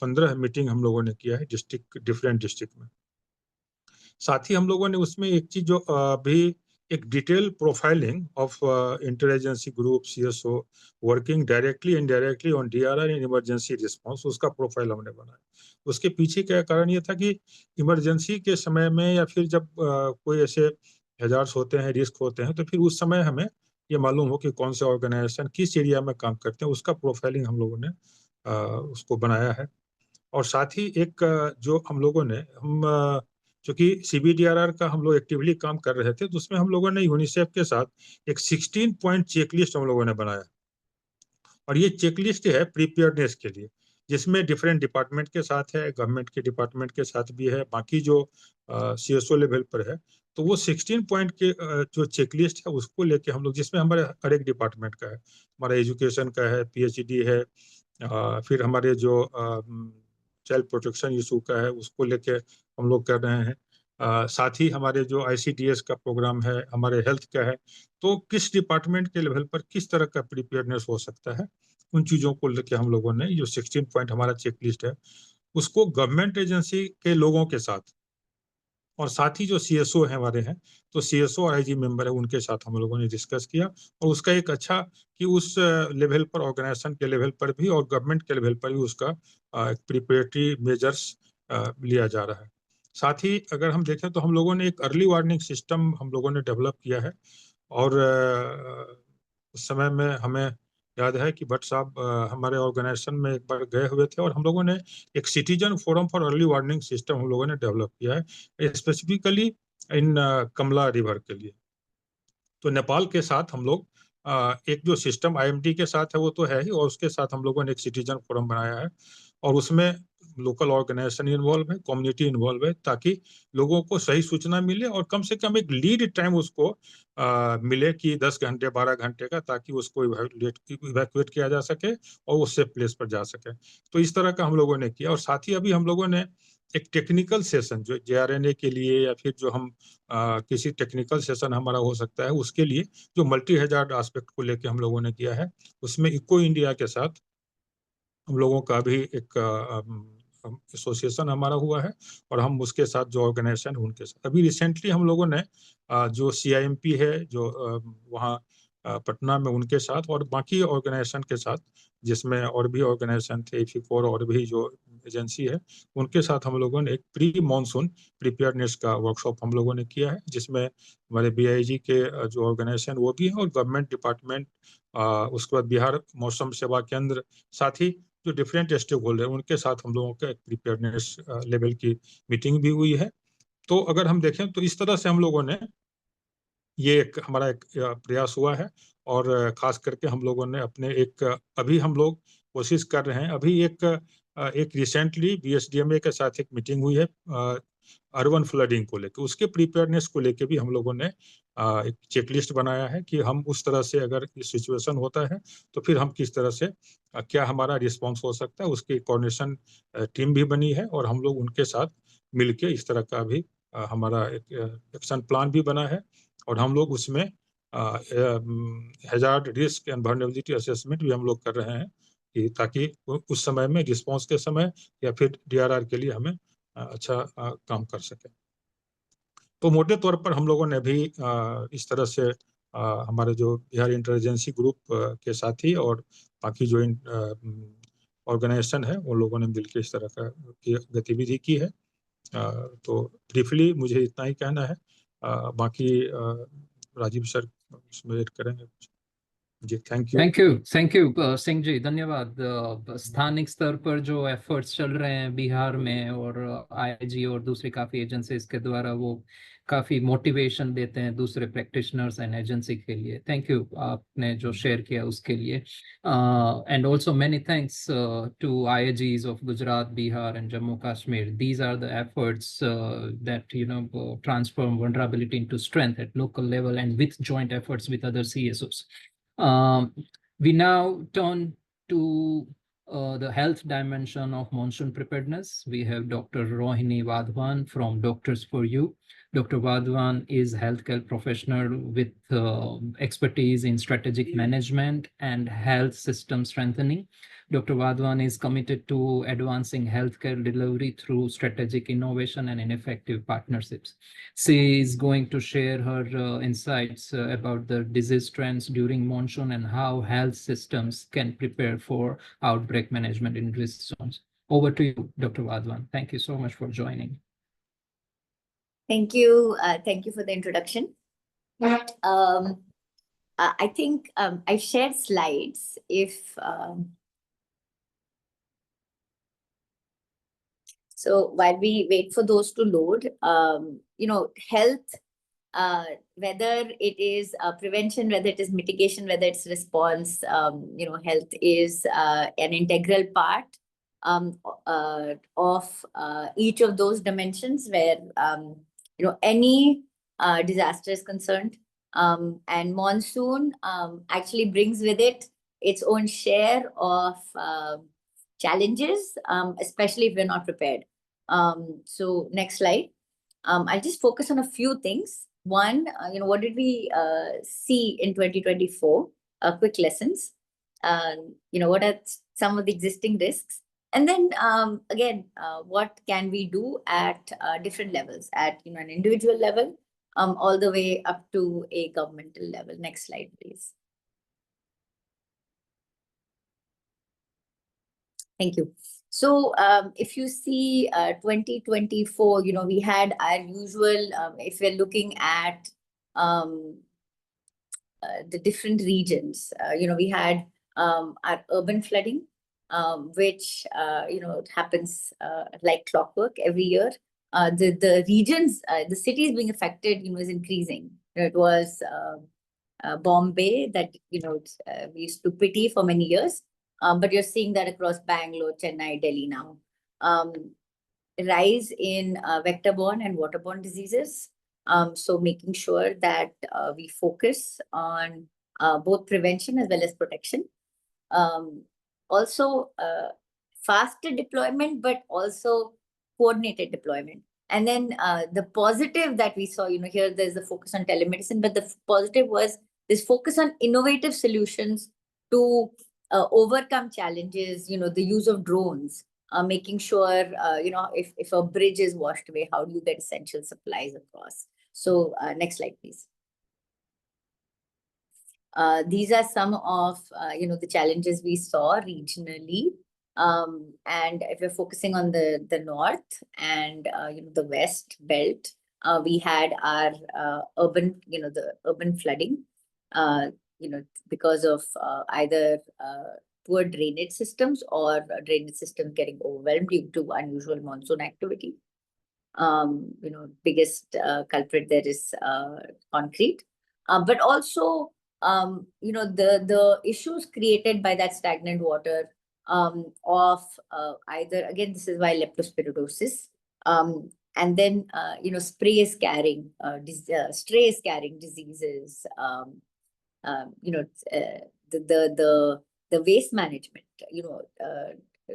15 मीटिंग हम लोगों ने किया है डिफरेंट डिस्ट्रिक्ट में. साथ ही हम लोगों ने उसमें एक चीज जो अभी एक detail profiling of inter agency group CSO working directly indirectly on DRR in emergency response, उसका प्रोफाइल हमने बनाया. उसके पीछे का कारण ये था कि इमरजेंसी के समय में या फिर जब कोई ऐसे हैजार्ड्स होते हैं, रिस्क होते हैं, तो फिर उस समय हमें ये मालूम हो कि कौन से ऑर्गेनाइजेशन किस एरिया में काम करते हैं, उसका प्रोफाइलिंग हम लोगों ने उसको बनाया है. और साथ ही एक जो हम लोगों ने चूंकि सीबीडीआरआर का हम लोग एक्टिवली काम कर रहे थे, तो उसमें हम लोगों ने यूनिसेफ के साथ एक 16 पॉइंट चेकलिस्ट हम लोगों ने बनाया. और ये चेकलिस्ट है प्रिपेयरनेस के लिए, जिसमें डिफरेंट डिपार्टमेंट के साथ है, गवर्नमेंट के डिपार्टमेंट के साथ भी है, बाकी जो सीएसओ लेवल पर है. तो वो 16 पॉइंट के जो चेकलिस्ट है उसको लेके हम लोग, जिसमें हमारे हर एक डिपार्टमेंट का है, हमारा एजुकेशन का है, पीएचडी है, फिर हमारे जो चाइल्ड प्रोटेक्शन इशू का है उसको लेके हम लोग कर रहे हैं. साथ ही हमारे जो आईसीडीएस का प्रोग्राम है, हमारे हेल्थ का है, तो किस डिपार्टमेंट के लेवल पर किस तरह का प्रिपेयरनेस हो सकता है, उन चीजों को लेके हम लोगों ने जो 16 पॉइंट हमारा चेकलिस्ट है उसको गवर्नमेंट एजेंसी के लोगों के साथ, और साथ ही जो सीएसओ है हमारे हैं, तो सीएसओ और आईजी मेंबर है, उनके साथ हम लोगों ने डिस्कस किया. और उसका एक अच्छा कि उस लेवल पर, ऑर्गेनाइजेशन के लेवल पर भी और गवर्नमेंट के लेवल पर भी उसका प्रिपरेटरी मेजर्स लिया जा रहा है. साथ ही अगर हम देखें तो हम लोगों ने एक अर्ली वार्निंग सिस्टम हम लोगों ने डेवलप किया है. और उस समय में हमें याद है कि भट्ट साहब हमारे ऑर्गेनाइजेशन में एक बार गए हुए थे, और हम लोगों ने एक citizen forum for early warning system हम लोगों ने डेवलप किया है, स्पेसिफिकली इन कमला रिवर के लिए. तो नेपाल के साथ हम लोग एक जो सिस्टम आईएमडी के साथ है वो तो है ही, और उसके साथ हम लोगों ने एक सिटीजन फोरम बनाया है, और उसमें लोकल ऑर्गेनाइजेशन इन्वॉल्व है, कम्युनिटी इन्वॉल्व है, ताकि लोगों को सही सूचना मिले और कम से कम एक लीड टाइम उसको मिले कि 10 घंटे 12 घंटे का, ताकि उसको इवैक्यूएट किया जा सके और उससे प्लेस पर जा सके. तो इस तरह का हम लोगों ने किया. और साथ ही अभी हम लोगों ने एक टेक्निकल सेशन जो जेआरएनए के लिए, या फिर जो हम किसी टेक्निकल सेशन हमारा हो सकता है उसके लिए, जो मल्टी हैजार्ड एस्पेक्ट को लेके हम लोगों ने किया है, उसमें इको इंडिया के साथ हम लोगों का भी एक एसोसिएशन हमारा हुआ है, और हम उसके साथ जो ऑर्गेनाइजेशन उनके साथ अभी रिसेंटली हम लोगों ने जो सीआईएमपी है जो वहाँ पटना में, उनके साथ और बाकी ऑर्गेनाइजेशन के साथ, जिसमें और भी ऑर्गेनाइजेशन थे इफिकोर और भी जो एजेंसी है, उनके साथ हम लोगों ने एक प्री मॉनसून प्रिपेयरनेस का वर्कशॉप हम लोगों ने किया है, जिसमें हमारे बीआईजी के जो ऑर्गेनाइजेशन वो भी है, और गवर्नमेंट डिपार्टमेंट, उसके बाद बिहार मौसम सेवा केंद्र, साथ ही जो डिफरेंट स्टेक होल्डर उनके साथ हम लोगों का एक प्रिपेयरनेस लेवल की मीटिंग भी हुई है. तो अगर हम देखें तो इस तरह से हम लोगों ने ये एक हमारा एक प्रयास हुआ है. और खास करके हम लोगों ने अपने एक अभी हम लोग कोशिश कर रहे हैं, अभी एक रिसेंटली बीएसडीएमए के साथ एक मीटिंग हुई है अर्बन फ्लडिंग को लेकर, उसके प्रिपेयरनेस को लेकर भी हम लोगों ने एक चेकलिस्ट बनाया है कि हम उस तरह से अगर सिचुएशन होता है तो फिर हम किस तरह से क्या हमारा रिस्पांस हो सकता है, उसकी कोऑर्डिनेशन टीम भी बनी है, और हम लोग उनके साथ मिलके इस तरह का भी हमारा एक एक्शन प्लान भी बना है और हम लोग उसमें hazard risk and vulnerability assessment भी हम लोग कर रहे हैं कि ताकि उस समय में रिस्पांस के समय या फिर DRR के लिए हमें अच्छा काम कर सके। तो मोटे तौर पर हम लोगों ने भी इस तरह से हमारे जो बिहार इंटेलिजेंसी ग्रुप के साथी और बाकी जो ऑर्गेनाइजेशन है उन लोगों ने मिलकर इस तरह का गतिविधि की है। तो ब्रीफली मुझे इतना ही कहना है, बाकी राजीव सर उसमें ऐड करेंगे। जी थैंक यू सिंह जी, धन्यवाद। स्थानिक स्तर पर जो एफर्ट्स चल रहे हैं बिहार में और IIG और दूसरी काफी एजेंसीज के द्वारा, वो काफी मोटिवेशन देते हैं दूसरे प्रैक्टिशनर्स एंड एजेंसी के लिए। थैंक यू आपने जो शेयर किया उसके लिए। And also many thanks to IIGs of Gujarat, Bihar and Jammu Kashmir. These are the efforts that transform vulnerability into strength at local level and with joint efforts with other CSOs. We now turn to the health dimension of monsoon preparedness. We have Dr. Rohini Wadhwan from Doctors for You. Dr. Wadhwan is a healthcare professional with expertise in strategic management and health system strengthening. Dr. Wadhwan is committed to advancing healthcare delivery through strategic innovation and effective partnerships. She is going to share her insights about the disease trends during monsoon and how health systems can prepare for outbreak management in risk zones. Over to you, Dr. Wadhwan. Thank you so much for joining. Thank you. Thank you for the introduction. I think I've shared slides. So while we wait for those to load, health, whether it is prevention, whether it is mitigation, whether it's response, health is an integral part of each of those dimensions where, any disaster is concerned. And monsoon actually brings with it its own share of challenges, especially if we're not prepared. So next slide. I'll just focus on a few things. One, what did we see in 2024? Quick lessons. What are some of the existing risks? And then again, what can we do at different levels, at an individual level, all the way up to a governmental level. Next slide, please. Thank you. So if you see 2024, we had our usual, if we're looking at the different regions, we had our urban flooding, which, happens like clockwork every year. The regions, the cities being affected, is increasing. It was Bombay that, we used to pity for many years. But you're seeing that across Bangalore, Chennai, Delhi now. Rise in vector-borne and waterborne diseases. So making sure that we focus on both prevention as well as protection. Also, faster deployment, but also coordinated deployment. And then the positive that we saw, here there's the focus on telemedicine, but the positive was this focus on innovative solutions to overcome challenges, the use of drones, making sure, if a bridge is washed away, how do you get essential supplies across? So next slide, please. These are some of, the challenges we saw regionally. And if we're focusing on the north and, the west belt, we had our urban, the urban flooding, because of either poor drainage systems or drainage systems getting overwhelmed due to unusual monsoon activity. Biggest culprit there is concrete, but also, the issues created by that stagnant water of either, again, this is why leptospirosis, and then, strays carrying diseases, the waste management,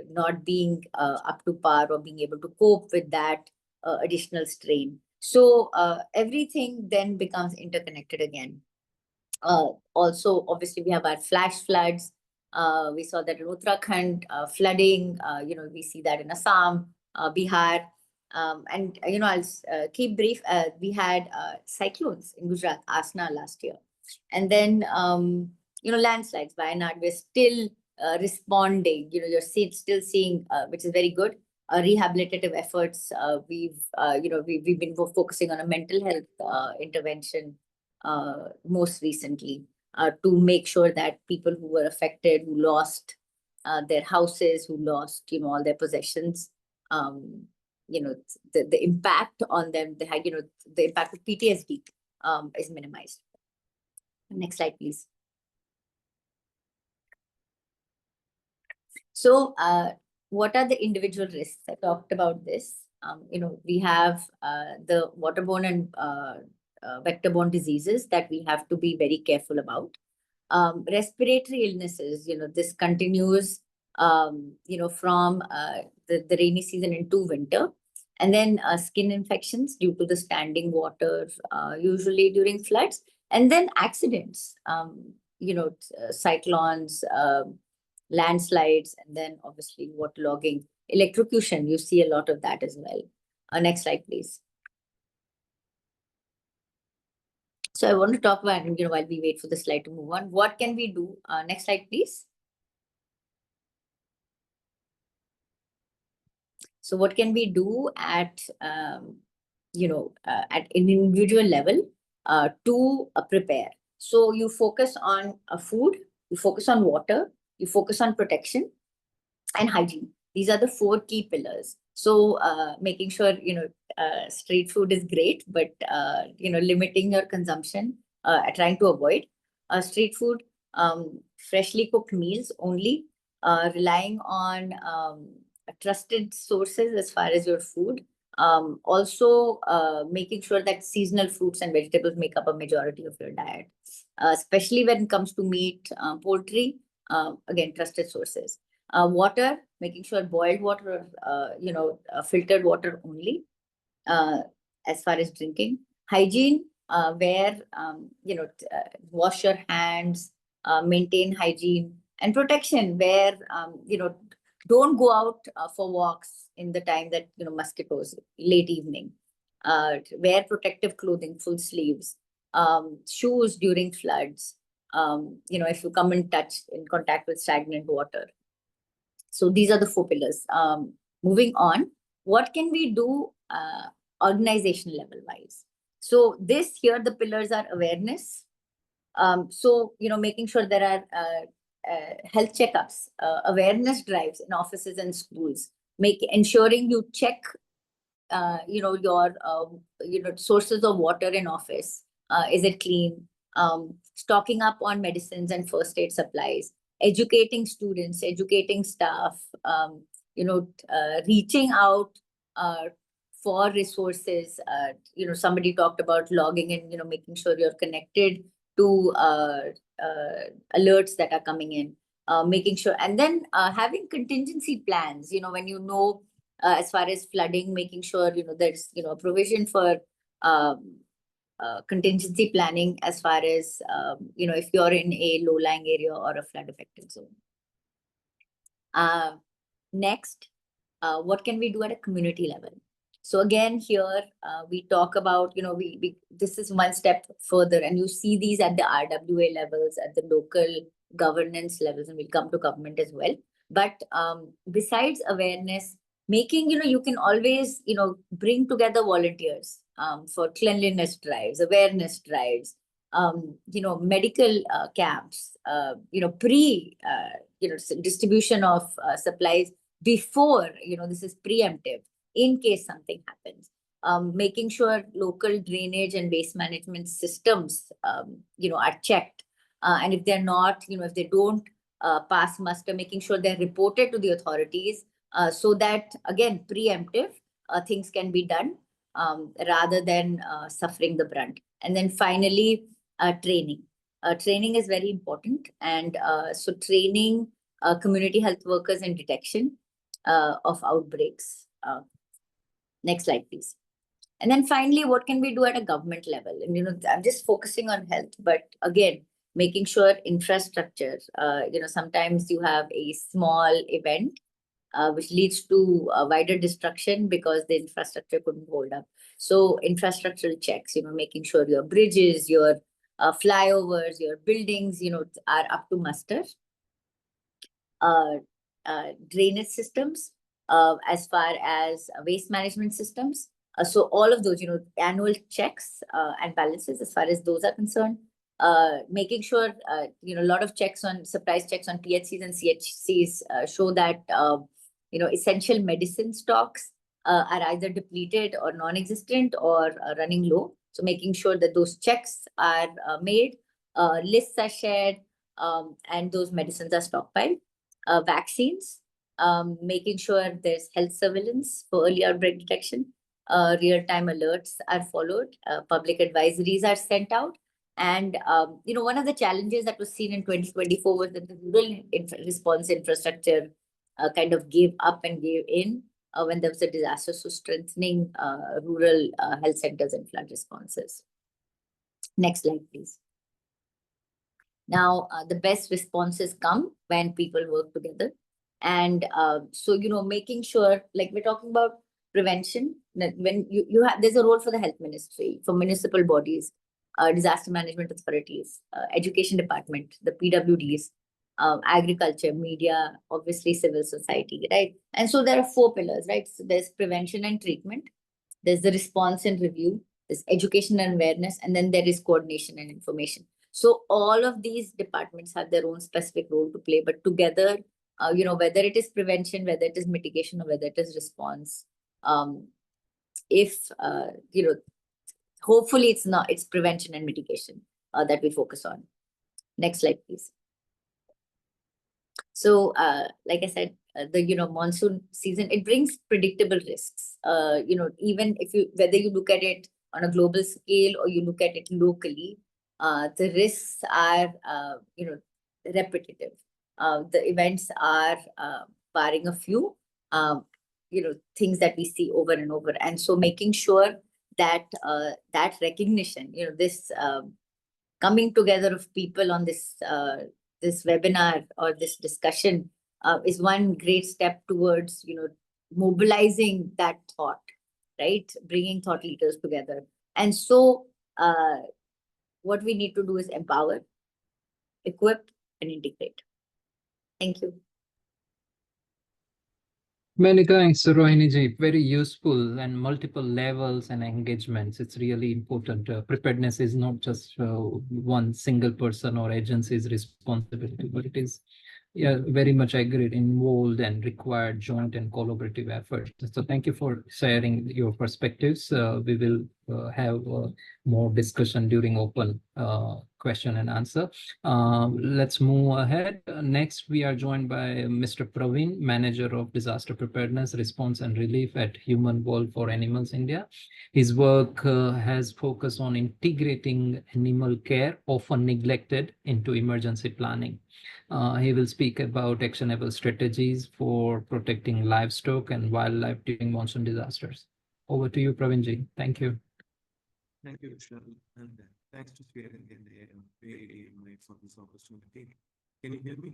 not being up to par or being able to cope with that additional strain. So everything then becomes interconnected again. Also, obviously, we have our flash floods. We saw that in Uttarakhand, flooding. We see that in Assam, Bihar. And I'll keep brief. We had cyclones in Gujarat, Asna last year. And then, landslides, Wayanad, we're still responding. You're still seeing, which is very good. Rehabilitative efforts. We've been focusing on a mental health intervention most recently to make sure that people who were affected, who lost their houses, who lost, all their possessions, the impact on them, the impact of PTSD is minimized. Next slide, please. So what are the individual risks? I talked about this. We have the waterborne and vector-borne diseases that we have to be very careful about. Respiratory illnesses, this continues, from the rainy season into winter. And then skin infections due to the standing water, usually during floods. And then accidents, cyclones, landslides, and then obviously waterlogging, electrocution. You see a lot of that as well. Next slide, please. So I want to talk about, while we wait for the slide to move on, what can we do? Next slide, please. So what can we do at, at an individual level to prepare? So you focus on food, you focus on water, you focus on protection and hygiene. These are the 4 key pillars. So making sure, street food is great, but, limiting your consumption, trying to avoid street food, freshly cooked meals only, relying on trusted sources as far as your food. Also making sure that seasonal fruits and vegetables make up a majority of your diet, especially when it comes to meat, poultry, again, trusted sources. Water, making sure boiled water or, filtered water only as far as drinking. Hygiene, where, wash your hands, maintain hygiene. And protection, where, don't go out for walks in the time that, mosquitoes, late evening. Wear protective clothing, full sleeves. Shoes during floods. If you come in contact with stagnant water. So these are the 4 pillars. Moving on, what can we do organization level wise? So here the pillars are awareness. So, making sure there are health checkups, awareness drives in offices and schools, ensuring you check, your, sources of water in office. Is it clean? Stocking up on medicines and first aid supplies, educating students, educating staff, reaching out for resources. Somebody talked about logging and, making sure you're connected to alerts that are coming in, making sure, and then having contingency plans, when as far as flooding, making sure, there's, a provision for contingency planning as far as, if you're in a low-lying area or a flood-affected zone. Next, what can we do at a community level? So again, here we talk about, this is one step further, and you see these at the RWA levels, at the local governance levels, and we'll come to government as well. But besides awareness, making, you can always, bring together volunteers for cleanliness drives, awareness drives, medical camps, distribution of supplies before, this is preemptive in case something happens. Making sure local drainage and waste management systems, are checked. And if they're not, if they don't pass muster, making sure they're reported to the authorities so that, again, preemptive things can be done rather than suffering the brunt. And then finally, training. Training is very important. And so training community health workers in detection of outbreaks. Next slide, please. And then finally, what can we do at a government level? And, I'm just focusing on health, but again, making sure infrastructure, sometimes you have a small event which leads to wider destruction because the infrastructure couldn't hold up. So infrastructural checks, making sure your bridges, your flyovers, your buildings, are up to muster. Drainage systems, as far as waste management systems. So all of those, annual checks and balances as far as those are concerned. Making sure, a lot of checks on supplies checks on PHCs and CHCs show that, essential medicine stocks are either depleted or non-existent or running low. So making sure that those checks are made, lists are shared, and those medicines are stockpiled. Vaccines, making sure there's health surveillance for early outbreak detection, real-time alerts are followed, public advisories are sent out. And, one of the challenges that was seen in 2024 was that the rural response infrastructure kind of gave up and gave in when there was a disaster. So strengthening rural health centers and flood responses. Next slide, please. Now, the best responses come when people work together. And so, making sure, like we're talking about prevention, that when you have, there's a role for the health ministry, for municipal bodies, disaster management authorities, education department, the PWDs, agriculture, media, obviously civil society, right? And so there are 4 pillars, right? So there's prevention and treatment, there's the response and review, there's education and awareness, and then there is coordination and information. So all of these departments have their own specific role to play, but together, whether it is prevention, whether it is mitigation, or whether it is response, hopefully it's prevention and mitigation that we focus on. Next slide, please. So, like I said, the monsoon season, it brings predictable risks. Even whether you look at it on a global scale or you look at it locally, the risks are repetitive. The events are, barring a few, things that we see over and over. And so making sure that that recognition, this coming together of people on this this webinar or this discussion is one great step towards mobilizing that thought, right? Bringing thought leaders together. And so what we need to do is empower, equip, and integrate. Thank you. Many thanks, Rohini ji. Very useful and multiple levels and engagements. It's really important. Preparedness is not just one single person or agency's responsibility, but it is very much agreed, involved, and required joint and collaborative effort. So thank you for sharing your perspectives. We will have more discussion during open question and answer. Let's move ahead. Next, we are joined by Mr. Praveen, Manager of Disaster Preparedness, Response and Relief at Human World for Animals India. His work has focused on integrating animal care, often neglected, into emergency planning. He will speak about actionable strategies for protecting livestock and wildlife during monsoon disasters. Over to you, Praveen ji. Thank you. Thank you, Vishal, and thanks to Sphere and the for this opportunity. Can you hear me?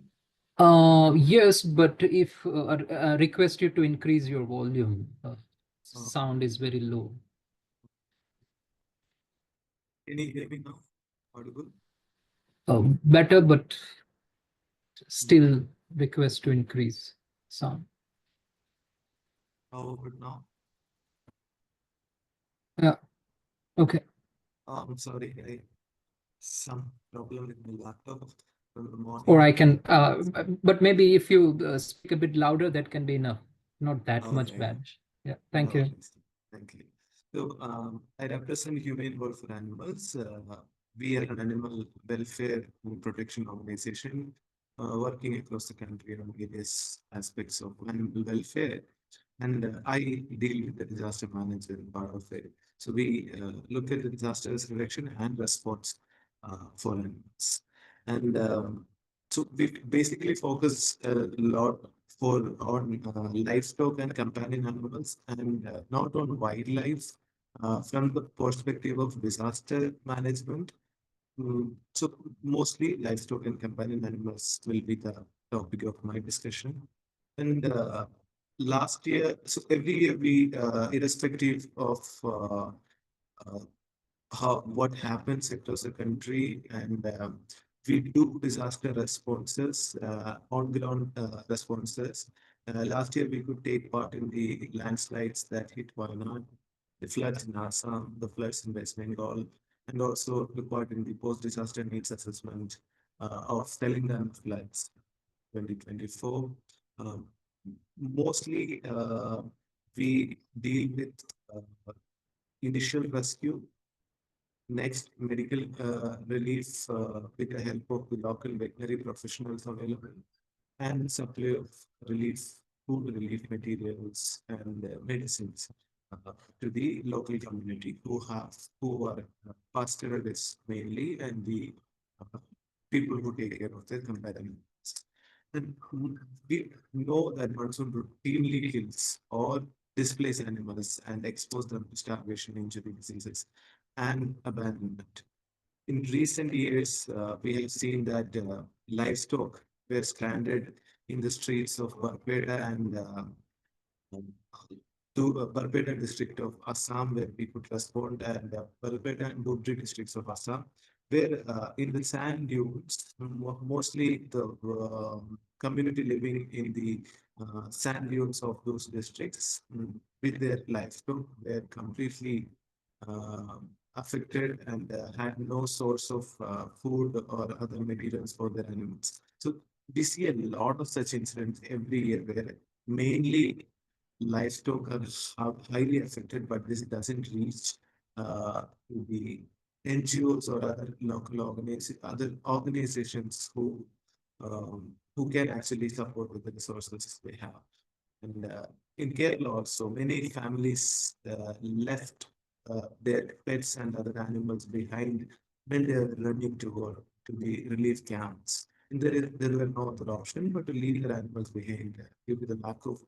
Yes, but if I request you to increase your volume, sound is very low. Can you hear me now? Audible? Better, but still request to increase sound. How about now? Yeah. Okay. I'm sorry, some problem with my laptop from the morning. Or I can, but maybe if you speak a bit louder, that can be enough. Not that much bad. Yeah. Thank you. Thank you. So I represent Human World for Animals. We are an animal welfare and protection organization working across the country on various aspects of animal welfare. And I deal with the disaster management part of it. So we look at the disaster risk reduction and response for animals. And so we basically focus a lot on livestock and companion animals, and not on wildlife From the perspective of disaster management, so mostly livestock and companion animals will be the topic of my discussion. And last year, so every year we, irrespective of uh, what happens across the country, and we do disaster responses, on ground responses. Last year we could take part in the landslides that hit Wayanad, the floods in Assam, the floods in West Bengal, and also took part in the post disaster needs assessment of Telangana floods 2024. Um, Mostly we deal with initial rescue. Next, medical relief with the help of the local veterinary professionals available, and supply of relief, food relief materials and medicines to the local community who are pastoralists mainly, and the uh, people who take care of their companions. And we know that monsoon routinely kills or displace animals and expose them to starvation, injury, diseases, and abandonment. In recent years, we have seen that livestock were stranded in the streets of Barpeta and to Barpeta district of Assam, where we could respond, and Barpeta and Dhubri districts of Assam, where in the sand dunes, mostly the community living in the sand dunes of those districts, with their livestock were completely uh, affected, and had no source of food or other materials for their animals. So we see a lot of such incidents every year, where mainly livestock are highly affected, but this doesn't reach to the NGOs or other organizations who can actually support with the resources they have. And in Kerala also, many families left their pets and other animals behind when they are running to the relief camps. And there were no other option but to leave their animals behind due to the lack of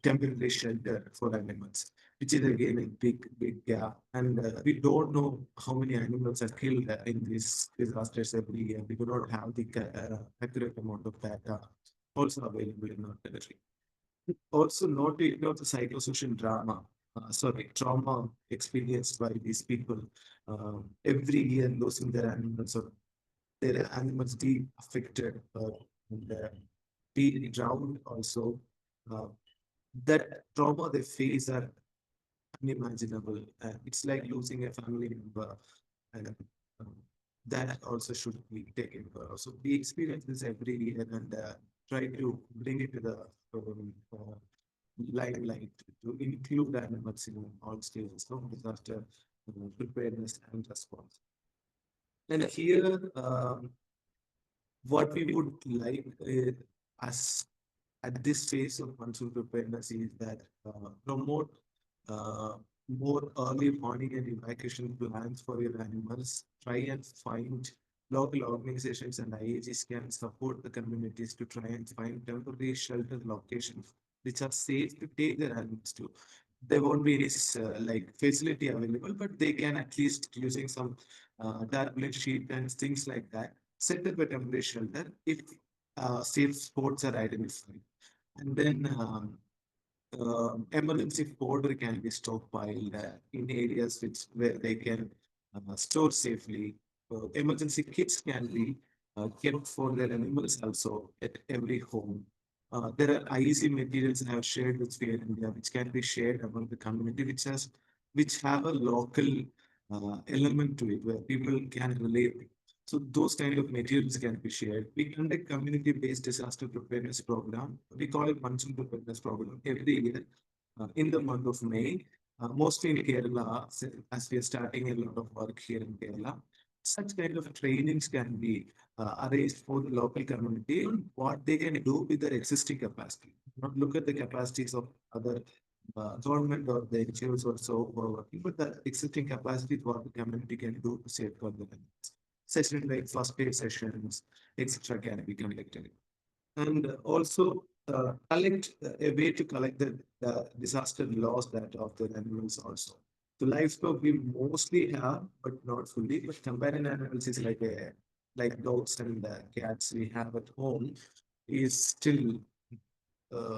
temporary shelter for animals, which is again a big gap. And we don't know how many animals are killed in these disasters every year. We do not have the accurate amount of data also available in our territory. Also, not to ignore the psychosocial trauma experienced by these people every year, losing their animals or their animals being affected and being drowned also. Uh, that trauma they face are unimaginable. It's like losing a family member, and um, that also should be taken care of. So we experience this every year, and try to bring it to the limelight to include animals in all stages of disaster preparedness and response. And here, what we would like as at this phase of monsoon preparedness is that promote uh, more early warning and evacuation plans for your animals. Try and find local organizations and IAGs can support the communities to try and find temporary shelter locations which are safe to take their animals to. There won't be this like facility available, but they can at least using some tarpaulin sheet and things like that set up a temporary shelter if safe spots are identified. And then emergency fodder can be stockpiled in areas where they can store safely. Emergency kits can be kept for their animals also at every home. There are IEC materials I have shared with Sphere India, which can be shared among the community, which have a local element to it, where people can relate. So those kind of materials can be shared. We conduct community-based disaster preparedness program. We call it Monsoon Preparedness Program every year in the month of May, mostly in Kerala, as we are starting a lot of work here in Kerala. Such kind of trainings can be arranged for the local community on what they can do with their existing capacity. Not look at the capacities of other government or the NGOs also who are working, but the existing capacity is what the community can do to safeguard the animals. Sessions like first aid sessions, etc., can be conducted. And also collect a way to collect the disaster loss that of the animals also. The livestock we mostly have, but not fully. But companion animals is like dogs and cats we have at home is still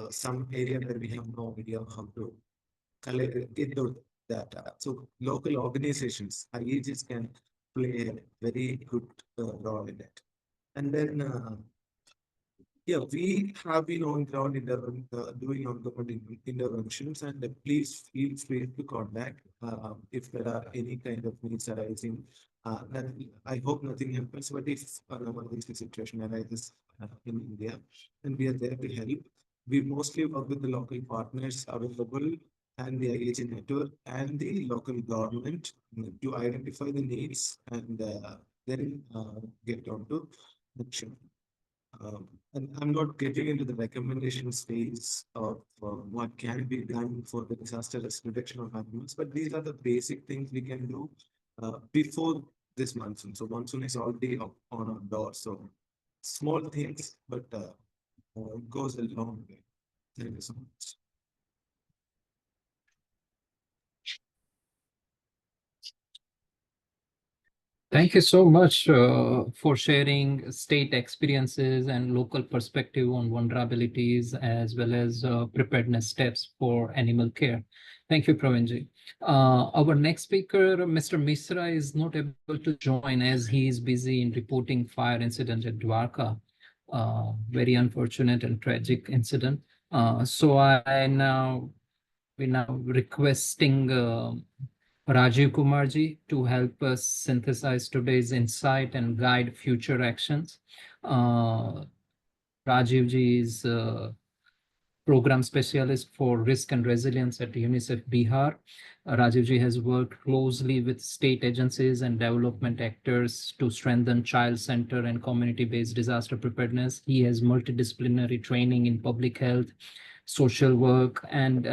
some area where we have no idea how to get those data. So local organizations, IAGs can play a very good role in it. And then yeah, we have been on ground doing on-ground interventions, and please feel free to contact if there are any kind of needs arising. That I hope nothing happens, but if an emergency situation arises in India, then we are there to help. We mostly work with the local partners available and the IAG network and the local government to identify the needs and then get on to action. And I'm not getting into the recommendation phase of what can be done for the disaster risk reduction of animals, but these are the basic things we can do before this monsoon. So monsoon is already up on our door. So small things, but goes a long way. Thank you so much. Thank you so much for sharing state experiences and local perspective on vulnerabilities as well as preparedness steps for animal care. Thank you, Pravinji. Our next speaker, Mr. Misra, is not able to join as he is busy in reporting fire incident at Dwarka. Very unfortunate and tragic incident. So we're now requesting Rajiv Kumarji to help us synthesize today's insight and guide future actions. Rajiv ji is program specialist for risk and resilience at UNICEF Bihar. Rajiv ji has worked closely with state agencies and development actors to strengthen child center and community-based disaster preparedness. He has multidisciplinary training in public health, social work, and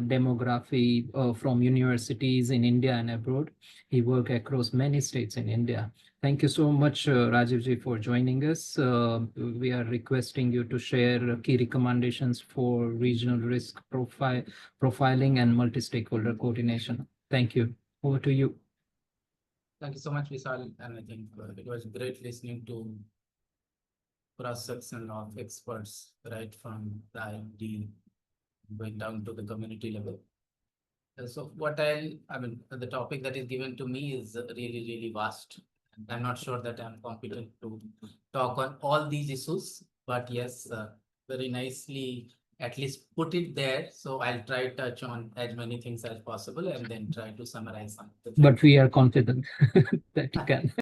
demography from universities in India and abroad. He worked across many states in India. Thank you so much, Rajiv ji, for joining us. We are requesting you to share key recommendations for regional risk profiling and multi-stakeholder coordination. Thank you. Over to you. Thank you so much, Vishal. And I think it was great listening to cross-section of experts, right from the IMD going down to the community level. So the topic that is given to me is really, really vast. I'm not sure that I'm competent to talk on all these issues, but yes, very nicely at least put it there. So I'll try to touch on as many things as possible and then try to summarize some. But we are confident that you can.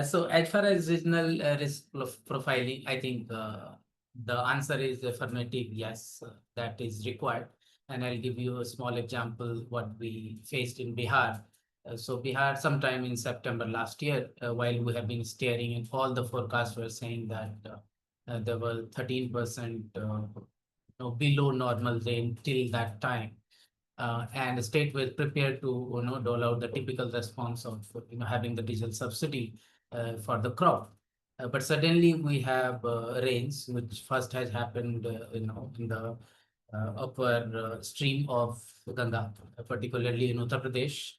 So as far as regional risk profiling, I think the answer is affirmative, yes, that is required. And I'll give you a small example what we faced in Bihar. So Bihar, sometime in September last year, while we have been staring and all the forecasts were saying that there were 13% below normal rain till that time. And the state was prepared to dole out the typical response of having the diesel subsidy for the crop. But suddenly we have rains, which first has happened in the upper stream of Ganga, particularly in Uttar Pradesh,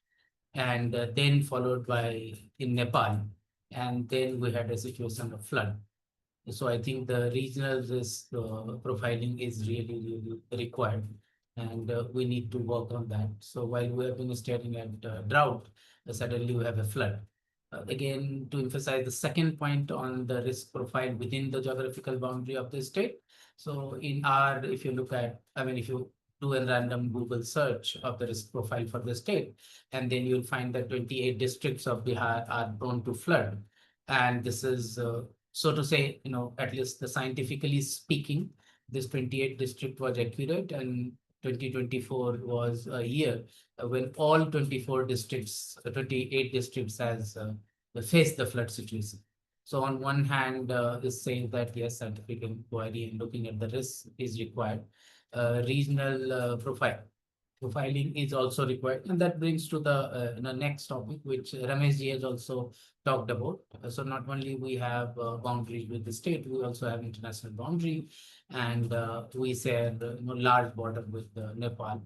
and then followed by in Nepal, and then we had a situation of flood. So I think the regional risk profiling is really, really required, and we need to work on that. So while we have been staring at drought, suddenly we have a flood. Again, to emphasize the second point on the risk profile within the geographical boundary of the state. So if you look at, if you do a random Google search of the risk profile for the state, and then you'll find that 28 districts of Bihar are prone to flood. And this is, so to say, at least the scientifically speaking, this 28 district was accurate, and 2024 was a year when all 28 districts has faced the flood situation. So on one hand, is saying that yes, scientific inquiry and looking at the risk is required. Regional profiling is also required, and that brings to the next topic, which Ramesh ji has also talked about. So not only we have boundaries with the state, we also have international boundary, and we share large border with Nepal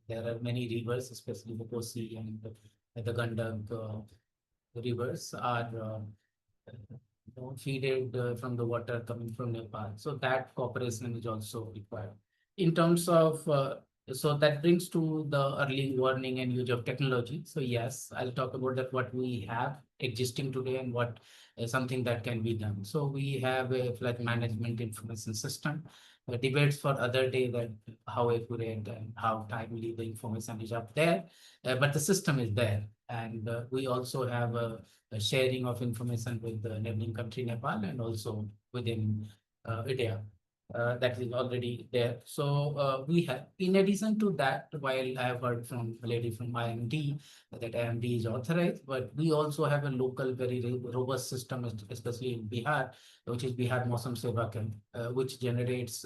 There are many rivers, especially the Kosi and the Gandak rivers are feeded from the water coming from Nepal. So that cooperation is also required. In terms of, so that brings to the early warning and use of technology. So yes, I'll talk about that what we have existing today and what is something that can be done. So we have a flood management information system. Debates for other day that how accurate and how timely the information is up there, but the system is there. And we also have a sharing of information with the neighboring country Nepal and also within India. That is already there. So we have, in addition to that, while I have heard from a lady from IMD that IMD is authorized, but we also have a local very robust system, especially in Bihar, which is Bihar Mausam Seva Camp, which generates,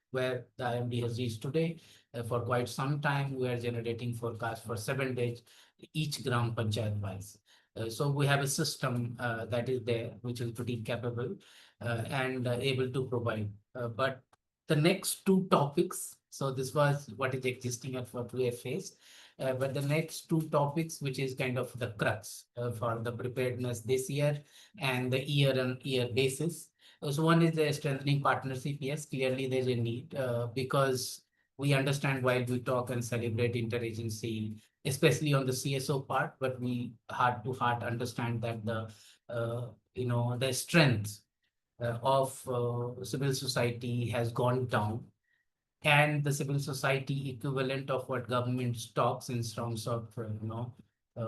where the IMD has reached today. For quite some time, we are generating forecast for 7 days, each gram panchayat wise. So we have a system that is there, which is pretty capable and able to provide. But the next two topics, so this was what is existing and what we have faced. But the next two topics, which is kind of the crux for the preparedness this year and the year-on-year basis. So one is the strengthening partnership. Yes, clearly there's a need because we understand while we talk and celebrate interagency, especially on the CSO part, but we heart to heart understand that the strength of civil society has gone down, and the civil society equivalent of what government talks in terms of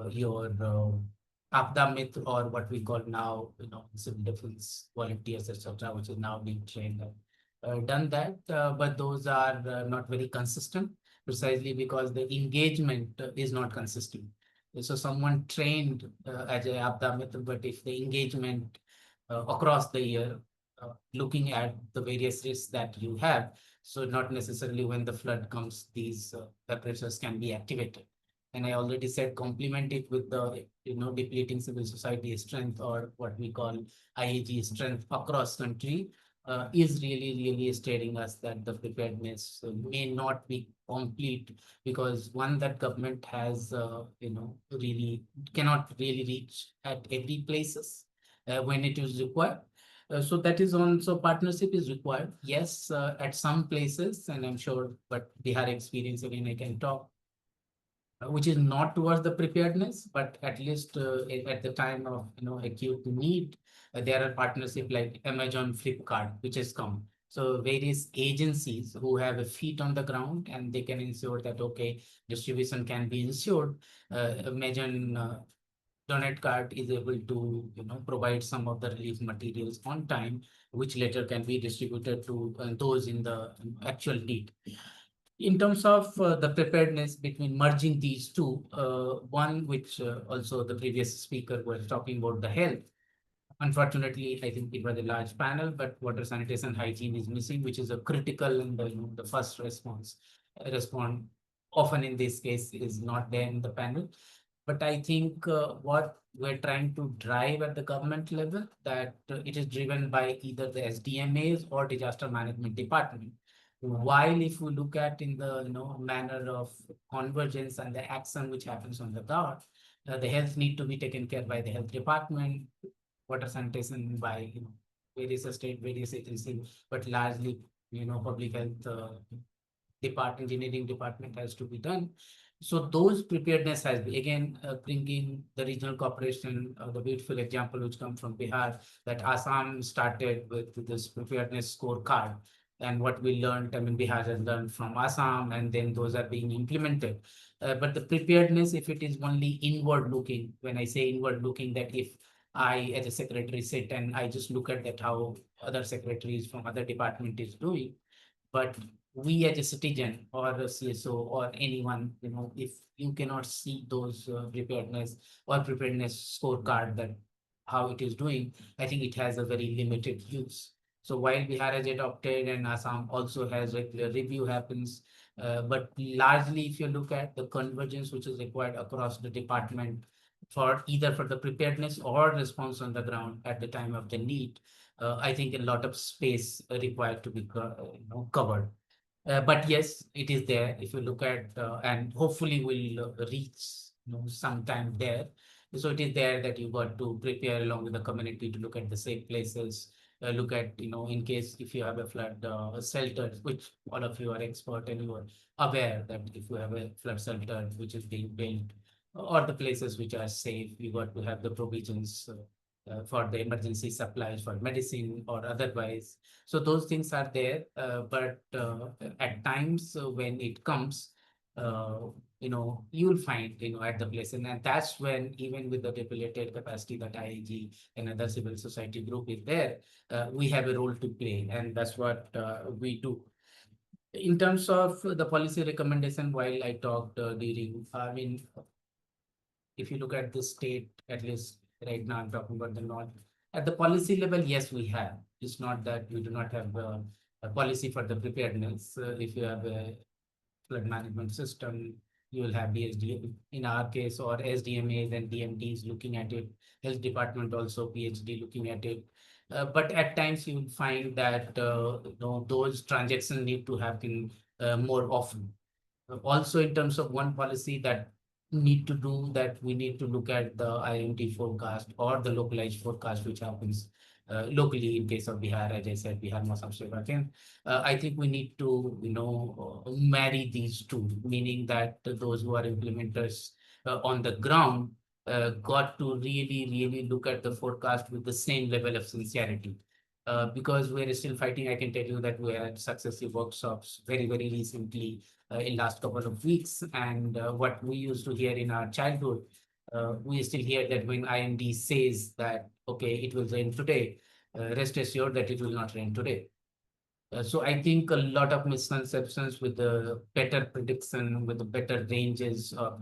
your Apda Mitra, or what we call now civil defense volunteers, etc., which is now being trained. Done that, but those are not very consistent, precisely because the engagement is not consistent. So someone trained as a Apda Mitra, but if the engagement across the year, looking at the various risks that you have, so not necessarily when the flood comes, these pressures can be activated. And I already said, complement it with the depleting civil society strength, or what we call IAG strength across country, is really stating us that the preparedness may not be complete, because one, that government has really cannot really reach at every places when it is required. So that is on. So partnership is required. Yes, at some places, and I'm sure, but Bihar experience again, I can talk, which is not towards the preparedness, but at least at the time of acute need, there are partnership like Amazon, Flipkart, which has come. So various agencies who have a feet on the ground, and they can ensure that okay, distribution can be ensured. Amazon donate card is able to provide some of the relief materials on time, which later can be distributed to those in the actual need. In terms of the preparedness between merging these two, one which also the previous speaker was talking about the health. Unfortunately, I think it was a large panel, but water sanitation hygiene is missing, which is a critical and the first response. Respond often in this case is not there in the panel. But I think what we're trying to drive at the government level, that it is driven by either the SDMAs or disaster management department. While if we look at in the manner of convergence and the action which happens on the ground, the health need to be taken care by the health department, water sanitation by various state, various agencies, but largely public health engineering department has to be done. So those preparedness has been, again, bringing the regional cooperation, the beautiful example which come from Bihar, that Assam started with this preparedness scorecard. And what we learned, Bihar has learned from Assam, and then those are being implemented. But the preparedness, if it is only inward looking, when I say inward looking, that if I, as a secretary, sit and I just look at that how other secretaries from other department is doing, but we as a citizen or a CSO or anyone, if you cannot see those preparedness scorecard, that how it is doing, I think it has a very limited use. So while Bihar has adopted and Assam also has regular review happens, but largely if you look at the convergence which is required across the department for either for the preparedness or response on the ground at the time of the need, I think a lot of space required to be covered. But yes, it is there. If you look at, and hopefully we'll reach, sometime there. So it is there that you got to prepare along with the community to look at the safe places. Look at, in case if you have a flood shelter, which all of you are expert and you are aware that if you have a flood shelter which is being built, or the places which are safe, you got to have the provisions for the emergency supplies for medicine or otherwise. So those things are there, but at times when it comes, you'll find, at the place, and that's when even with the depleted capacity that IAG and other civil society group is there, we have a role to play, and that's what we do. In terms of the policy recommendation, while I talked during, I mean, if you look at the state, at least right now, I'm talking about the north. At the policy level, yes, we have. It's not that we do not have a policy for the preparedness. If you have a flood management system, you will have DSD in our case, or SDMAs and DMDs looking at it. Health department also PhD looking at it. But at times you will find that those transactions need to happen more often. Also, in terms of one policy that need to do that, we need to look at the IMT forecast or the localized forecast, which happens locally in case of Bihar, as I said, Bihar Mausam Seva Kendra. I think we need to, marry these two, meaning that those who are implementers on the ground got to really, really look at the forecast with the same level of sincerity. Because we're still fighting, I can tell you that we had successive workshops very, very recently in last couple of weeks. And what we used to hear in our childhood, we still hear that when IMD says that, okay, it will rain today, rest assured that it will not rain today. So I think a lot of misconceptions with the better prediction, with the better ranges of,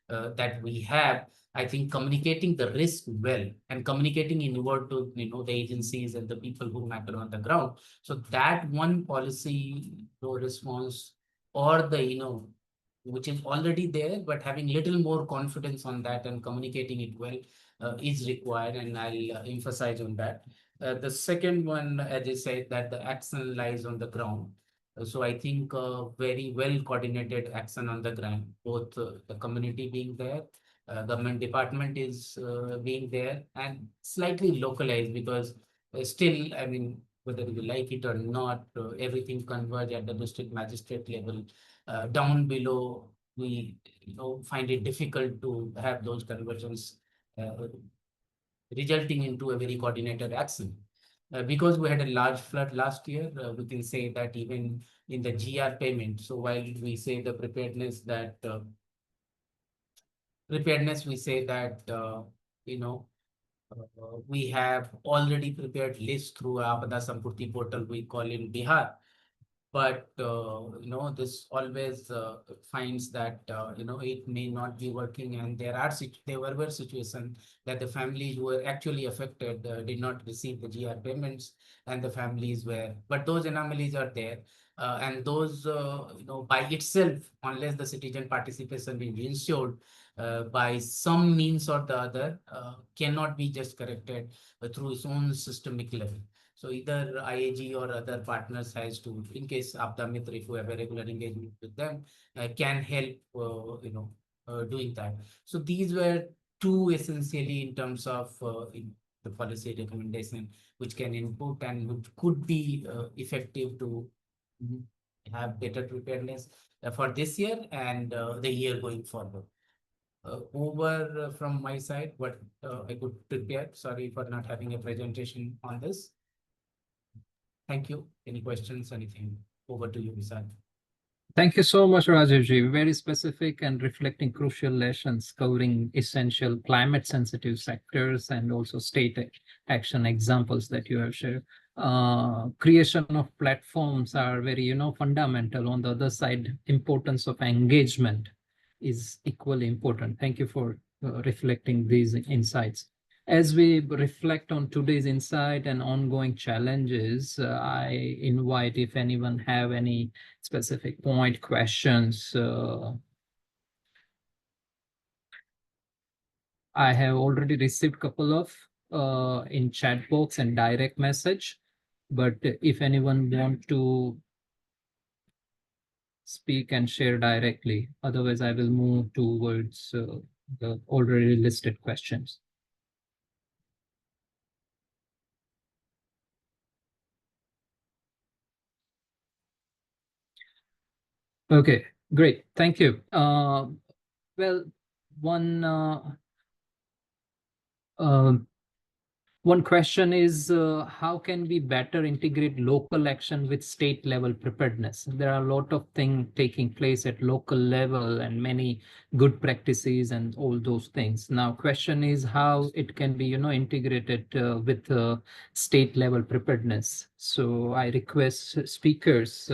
that we have. I think communicating the risk well and communicating inward to, the agencies and the people who matter on the ground. So that one policy, response, or the, which is already there, but having little more confidence on that and communicating it well is required, and I'll emphasize on that. The second one, as I said, that the action lies on the ground. So I think very well coordinated action on the ground, both the community being there, government department is being there, and slightly localized, because still, I mean, whether you like it or not, everything converge at the district magistrate level. Down below, we find it difficult to have those conversions resulting into a very coordinated action. Because we had a large flood last year, we can say that even in the GR payment. So while we say the preparedness, we say that we have already prepared list through Apada Sampurti portal we call in Bihar. But this always finds that it may not be working, and there were situations that the families who were actually affected did not receive the GR payments, and the families were. But those anomalies are there, and those by itself, unless the citizen participation is ensured by some means or the other, cannot be just corrected through its own systemic level. So either IAG or other partners has to, in case Apda Mitra, if we have a regular engagement with them, can help, doing that. So these were two essentially in terms of the policy recommendation, which can input and which could be effective to have better preparedness for this year and the year going forward. Over from my side, what I could prepare. Sorry for not having a presentation on this. Thank you. Any questions, anything? Over to you, Vishal. Thank you so much, Rajivji. Very specific and reflecting crucial lessons covering essential climate sensitive sectors and also state action examples that you have shared. Creation of platforms are very, fundamental. On the other side, importance of engagement is equally important. Thank you for reflecting these insights. As we reflect on today's insight and ongoing challenges, I invite if anyone have any specific point, questions. I have already received a couple of in chat box and direct message, but if anyone want to speak and share directly. Otherwise, I will move towards the already listed questions. Okay, great. Thank you. Well, one question is how can we better integrate local action with state level preparedness? There are a lot of things taking place at local level and many good practices and all those things. Now, question is how it can be, integrated with state level preparedness. So I request speakers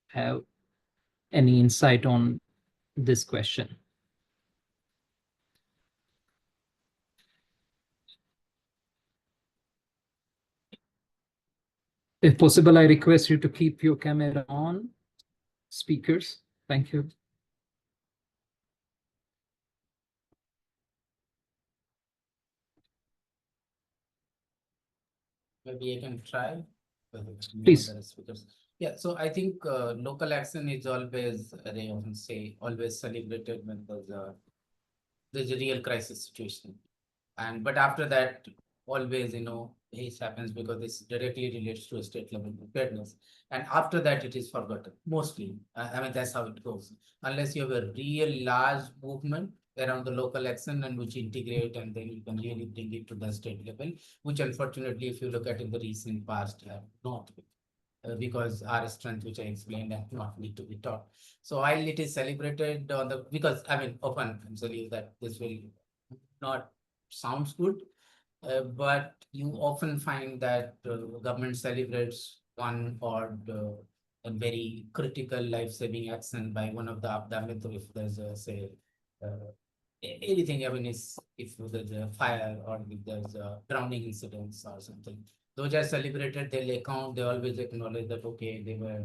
have any insight on this question. If possible, I request you to keep your camera on, speakers. Thank you. Maybe I can try. Please. Yeah, so I think local action is always, they often say, always celebrated when there's a real crisis situation. But after that, always, this happens because this directly relates to a state level preparedness. And after that, it is forgotten, mostly. I mean, that's how it goes. Unless you have a real large movement around the local action and which integrate and then you can really bring it to the state level, which unfortunately, if you look at in the recent past, have not been. Because our strength, which I explained, have not need to be taught. So while it is celebrated on the, because I mean, often I'm telling you that this will not sounds good, but you often find that government celebrates one or a very critical life-saving action by one of the Abda Mitra, if there's a, say, anything, I mean, if there's a fire or if there's a drowning incidents or something. Those are celebrated, they'll account, they always acknowledge that, okay, they were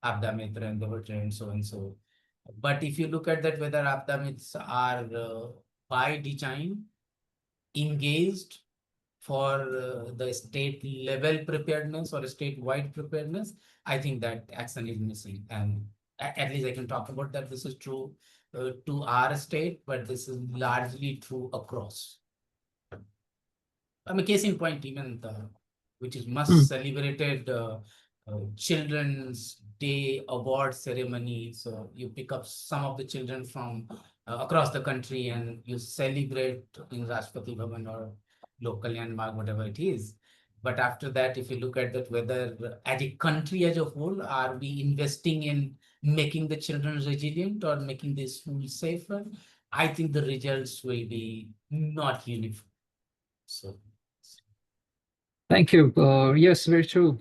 Abda Mitra and they were trained so and so. But if you look at that, whether Abda Mits are by design engaged for the state level preparedness or statewide preparedness, I think that action is missing. And at least I can talk about that. This is true to our state, but this is largely true across. I mean, case in point, even which is much celebrated Children's Day award ceremony. So you pick up some of the children from across the country and you celebrate in Rashtrapati Bhavan or local landmark, whatever it is. But after that, if you look at that, whether as a country as a whole, are we investing in making the children resilient or making the school safer? I think the results will be not uniform. So. Thank you. Yes, very true.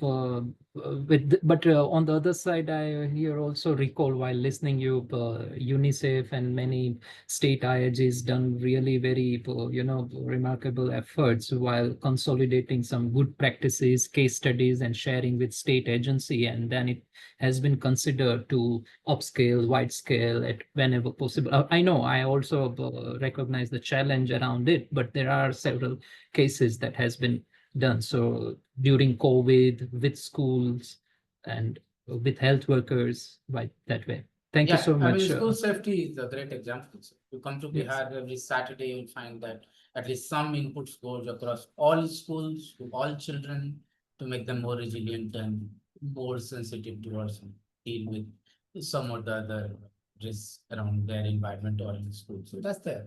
But on the other side, I here also recall while listening you, UNICEF and many state IIGs done really very, remarkable efforts while consolidating some good practices, case studies, and sharing with state agency. And then it has been considered to upscale, wide scale at whenever possible. I know I also recognize the challenge around it, but there are several cases that has been done. So during COVID, with schools and with health workers, right, that way. Thank you so much. I mean, school safety is a great example. So you come to Bihar every Saturday, you'll find that at least some inputs goes across all schools to all children to make them more resilient and more sensitive towards deal with some or the other risks around their environment or in school. So that's there.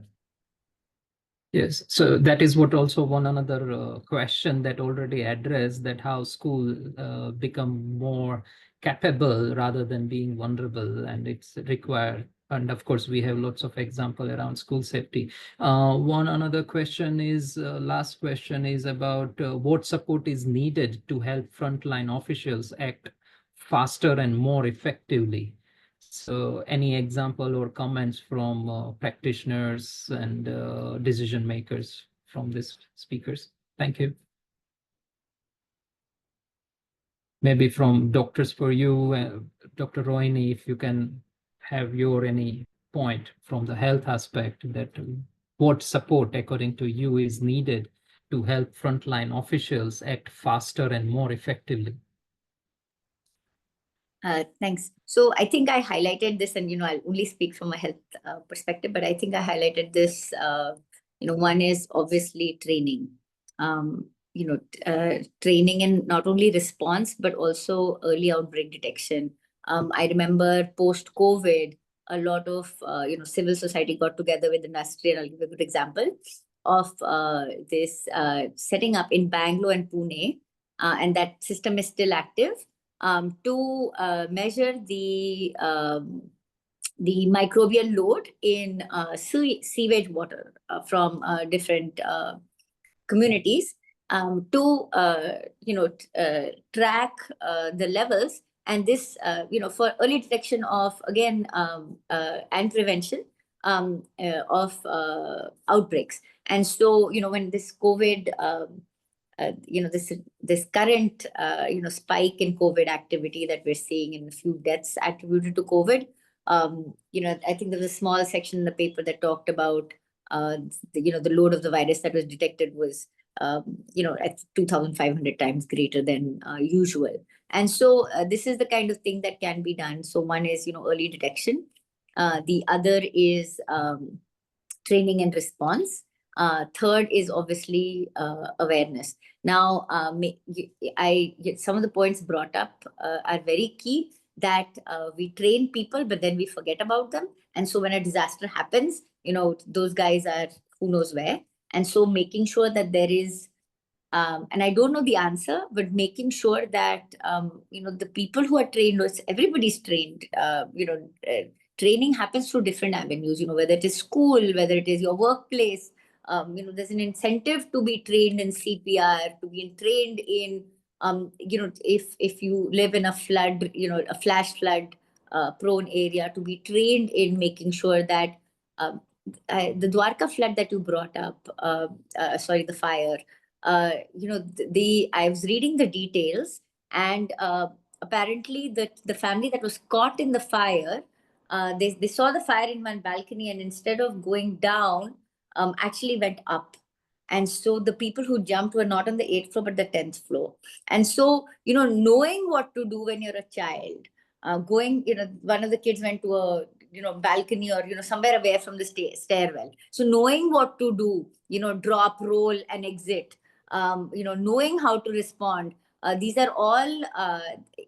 Yes, so that is what also one another question that already addressed, that how school become more capable rather than being vulnerable, and it's required. And of course, we have lots of example around school safety. One another question is, last question is about what support is needed to help frontline officials act faster and more effectively. So any example or comments from practitioners and decision makers from these speakers? Thank you. Maybe from doctors for you, Dr. Rohini, if you can have your any point from the health aspect, that what support according to you is needed to help frontline officials act faster and more effectively. Thanks. So I think I highlighted this, and I'll only speak from a health perspective, but I think I highlighted this. One is obviously training. Training in not only response but also early outbreak detection. I remember post-COVID, a lot of civil society got together with industry, and I'll give a good example of this setting up in Bangalore and Pune, and that system is still active. To measure the microbial load in sewage water from different communities, to track the levels, and this for early detection of, again, and prevention of outbreaks. And so when this COVID this current spike in COVID activity that we're seeing, and a few deaths attributed to COVID, I think there was a small section in the paper that talked about the load of the virus that was detected was at 2,500 times greater than usual. And so this is the kind of thing that can be done. So one is early detection. The other is training and response. Third is obviously awareness. Now, some of the points brought up are very key, that we train people, but then we forget about them. And so when a disaster happens, those guys are who knows where. And so making sure that there is, and I don't know the answer, but making sure that, the people who are trained, everybody's trained, training happens through different avenues, whether it is school, whether it is your workplace. There's an incentive to be trained in CPR, to be trained in, if you live in a flood, a flash flood prone area, to be trained in making sure that the Dwarka flood that you brought up, the fire, I was reading the details, and apparently the family that was caught in the fire, they saw the fire in one balcony, and instead of going down, actually went up. And so the people who jumped were not on the 8th floor, but the 10th floor. And so, knowing what to do when you're a child, one of the kids went to a, balcony, or, somewhere away from the stairwell. So knowing what to do, drop, roll, and exit, knowing how to respond. These are all,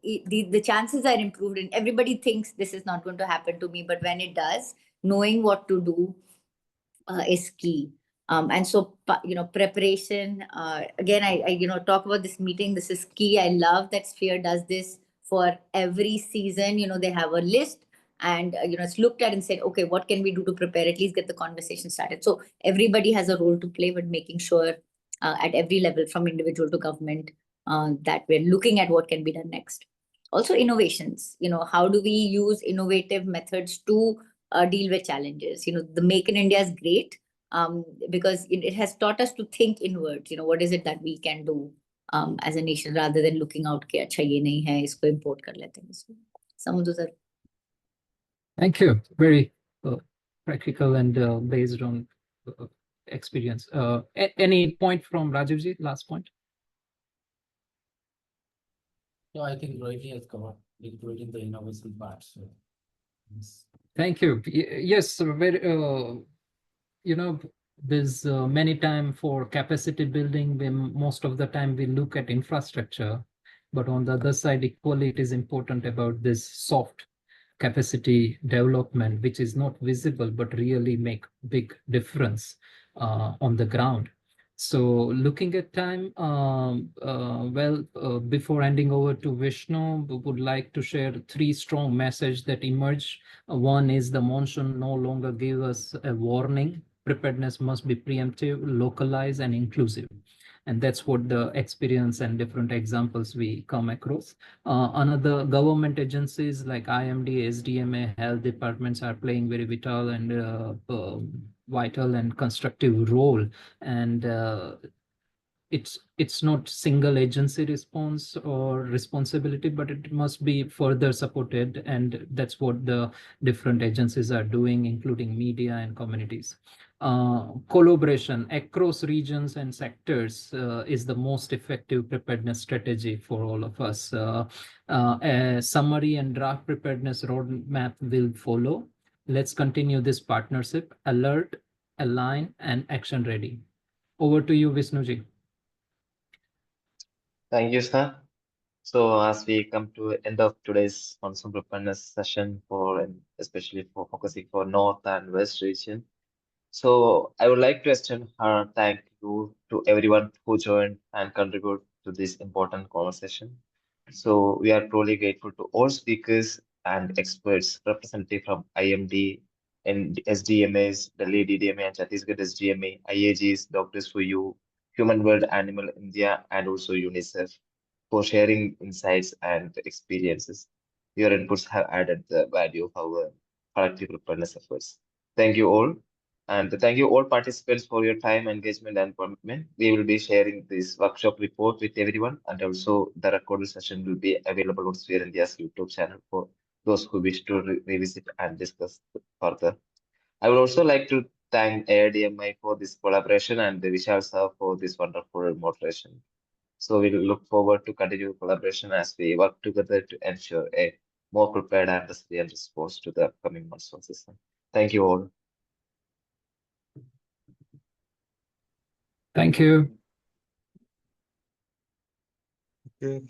the chances are improved, and everybody thinks this is not going to happen to me, but when it does, knowing what to do is key. And so, preparation, again, I talk about this meeting. This is key. I love that Sphere does this for every season. They have a list, and, it's looked at and said, okay, what can we do to prepare? At least get the conversation started. So everybody has a role to play, but making sure at every level, from individual to government, that we're looking at what can be done next. Also innovations, how do we use innovative methods to deal with challenges? The Make in India is great, because it has taught us to think inwards. What is it that we can do as a nation, rather than looking out कि अच्छा ये नहीं है, इसको import कर लेते हैं. So some of those are. Thank you. Very practical and based on experience. Any point from Rajivji? Last point. No, I think Rohini has covered, including the innovation part. So, yes. Thank you. Yes, very. There's many time for capacity building. Most of the time we look at infrastructure, but on the other side, equally, it is important about this soft capacity development, which is not visible, but really make big difference on the ground. So looking at time, before handing over to Vishnu, we would like to share 3 strong messages that emerge. One is the monsoon no longer gives us a warning. Preparedness must be preemptive, localized, and inclusive. And that's what the experience and different examples we come across. Another, government agencies like IMD, SDMA, health departments are playing very vital and constructive role. And it's not single agency response or responsibility, but it must be further supported, and that's what the different agencies are doing, including media and communities. Collaboration across regions and sectors is the most effective preparedness strategy for all of us. A summary and draft preparedness roadmap will follow. Let's continue this partnership: alert, align, and action ready. Over to you, Vishnuji. Thank you, sir. So as we come to end of today's monsoon preparedness session and especially for focusing for North and West region. So I would like to extend our thank you to everyone who joined and contributed to this important conversation. So we are truly grateful to all speakers and experts representing from IMD and SDMAs, Delhi DDMA and Chhattisgarh SDMA, IAGs, Doctors for You, Human World Animal India, and also UNICEF for sharing insights and experiences. Your inputs have added the value of our collective preparedness efforts. Thank you all. And thank you all participants for your time, engagement, and commitment. We will be sharing this workshop report with everyone, and also the recorded session will be available on Sphere India's YouTube channel for those who wish to revisit and discuss further. I would also like to thank AIDMI for this collaboration and Vishal sir for this wonderful moderation. So we look forward to continue collaboration as we work together to ensure a more prepared and resilient response to the upcoming monsoon season. Thank you all. Thank you. Okay,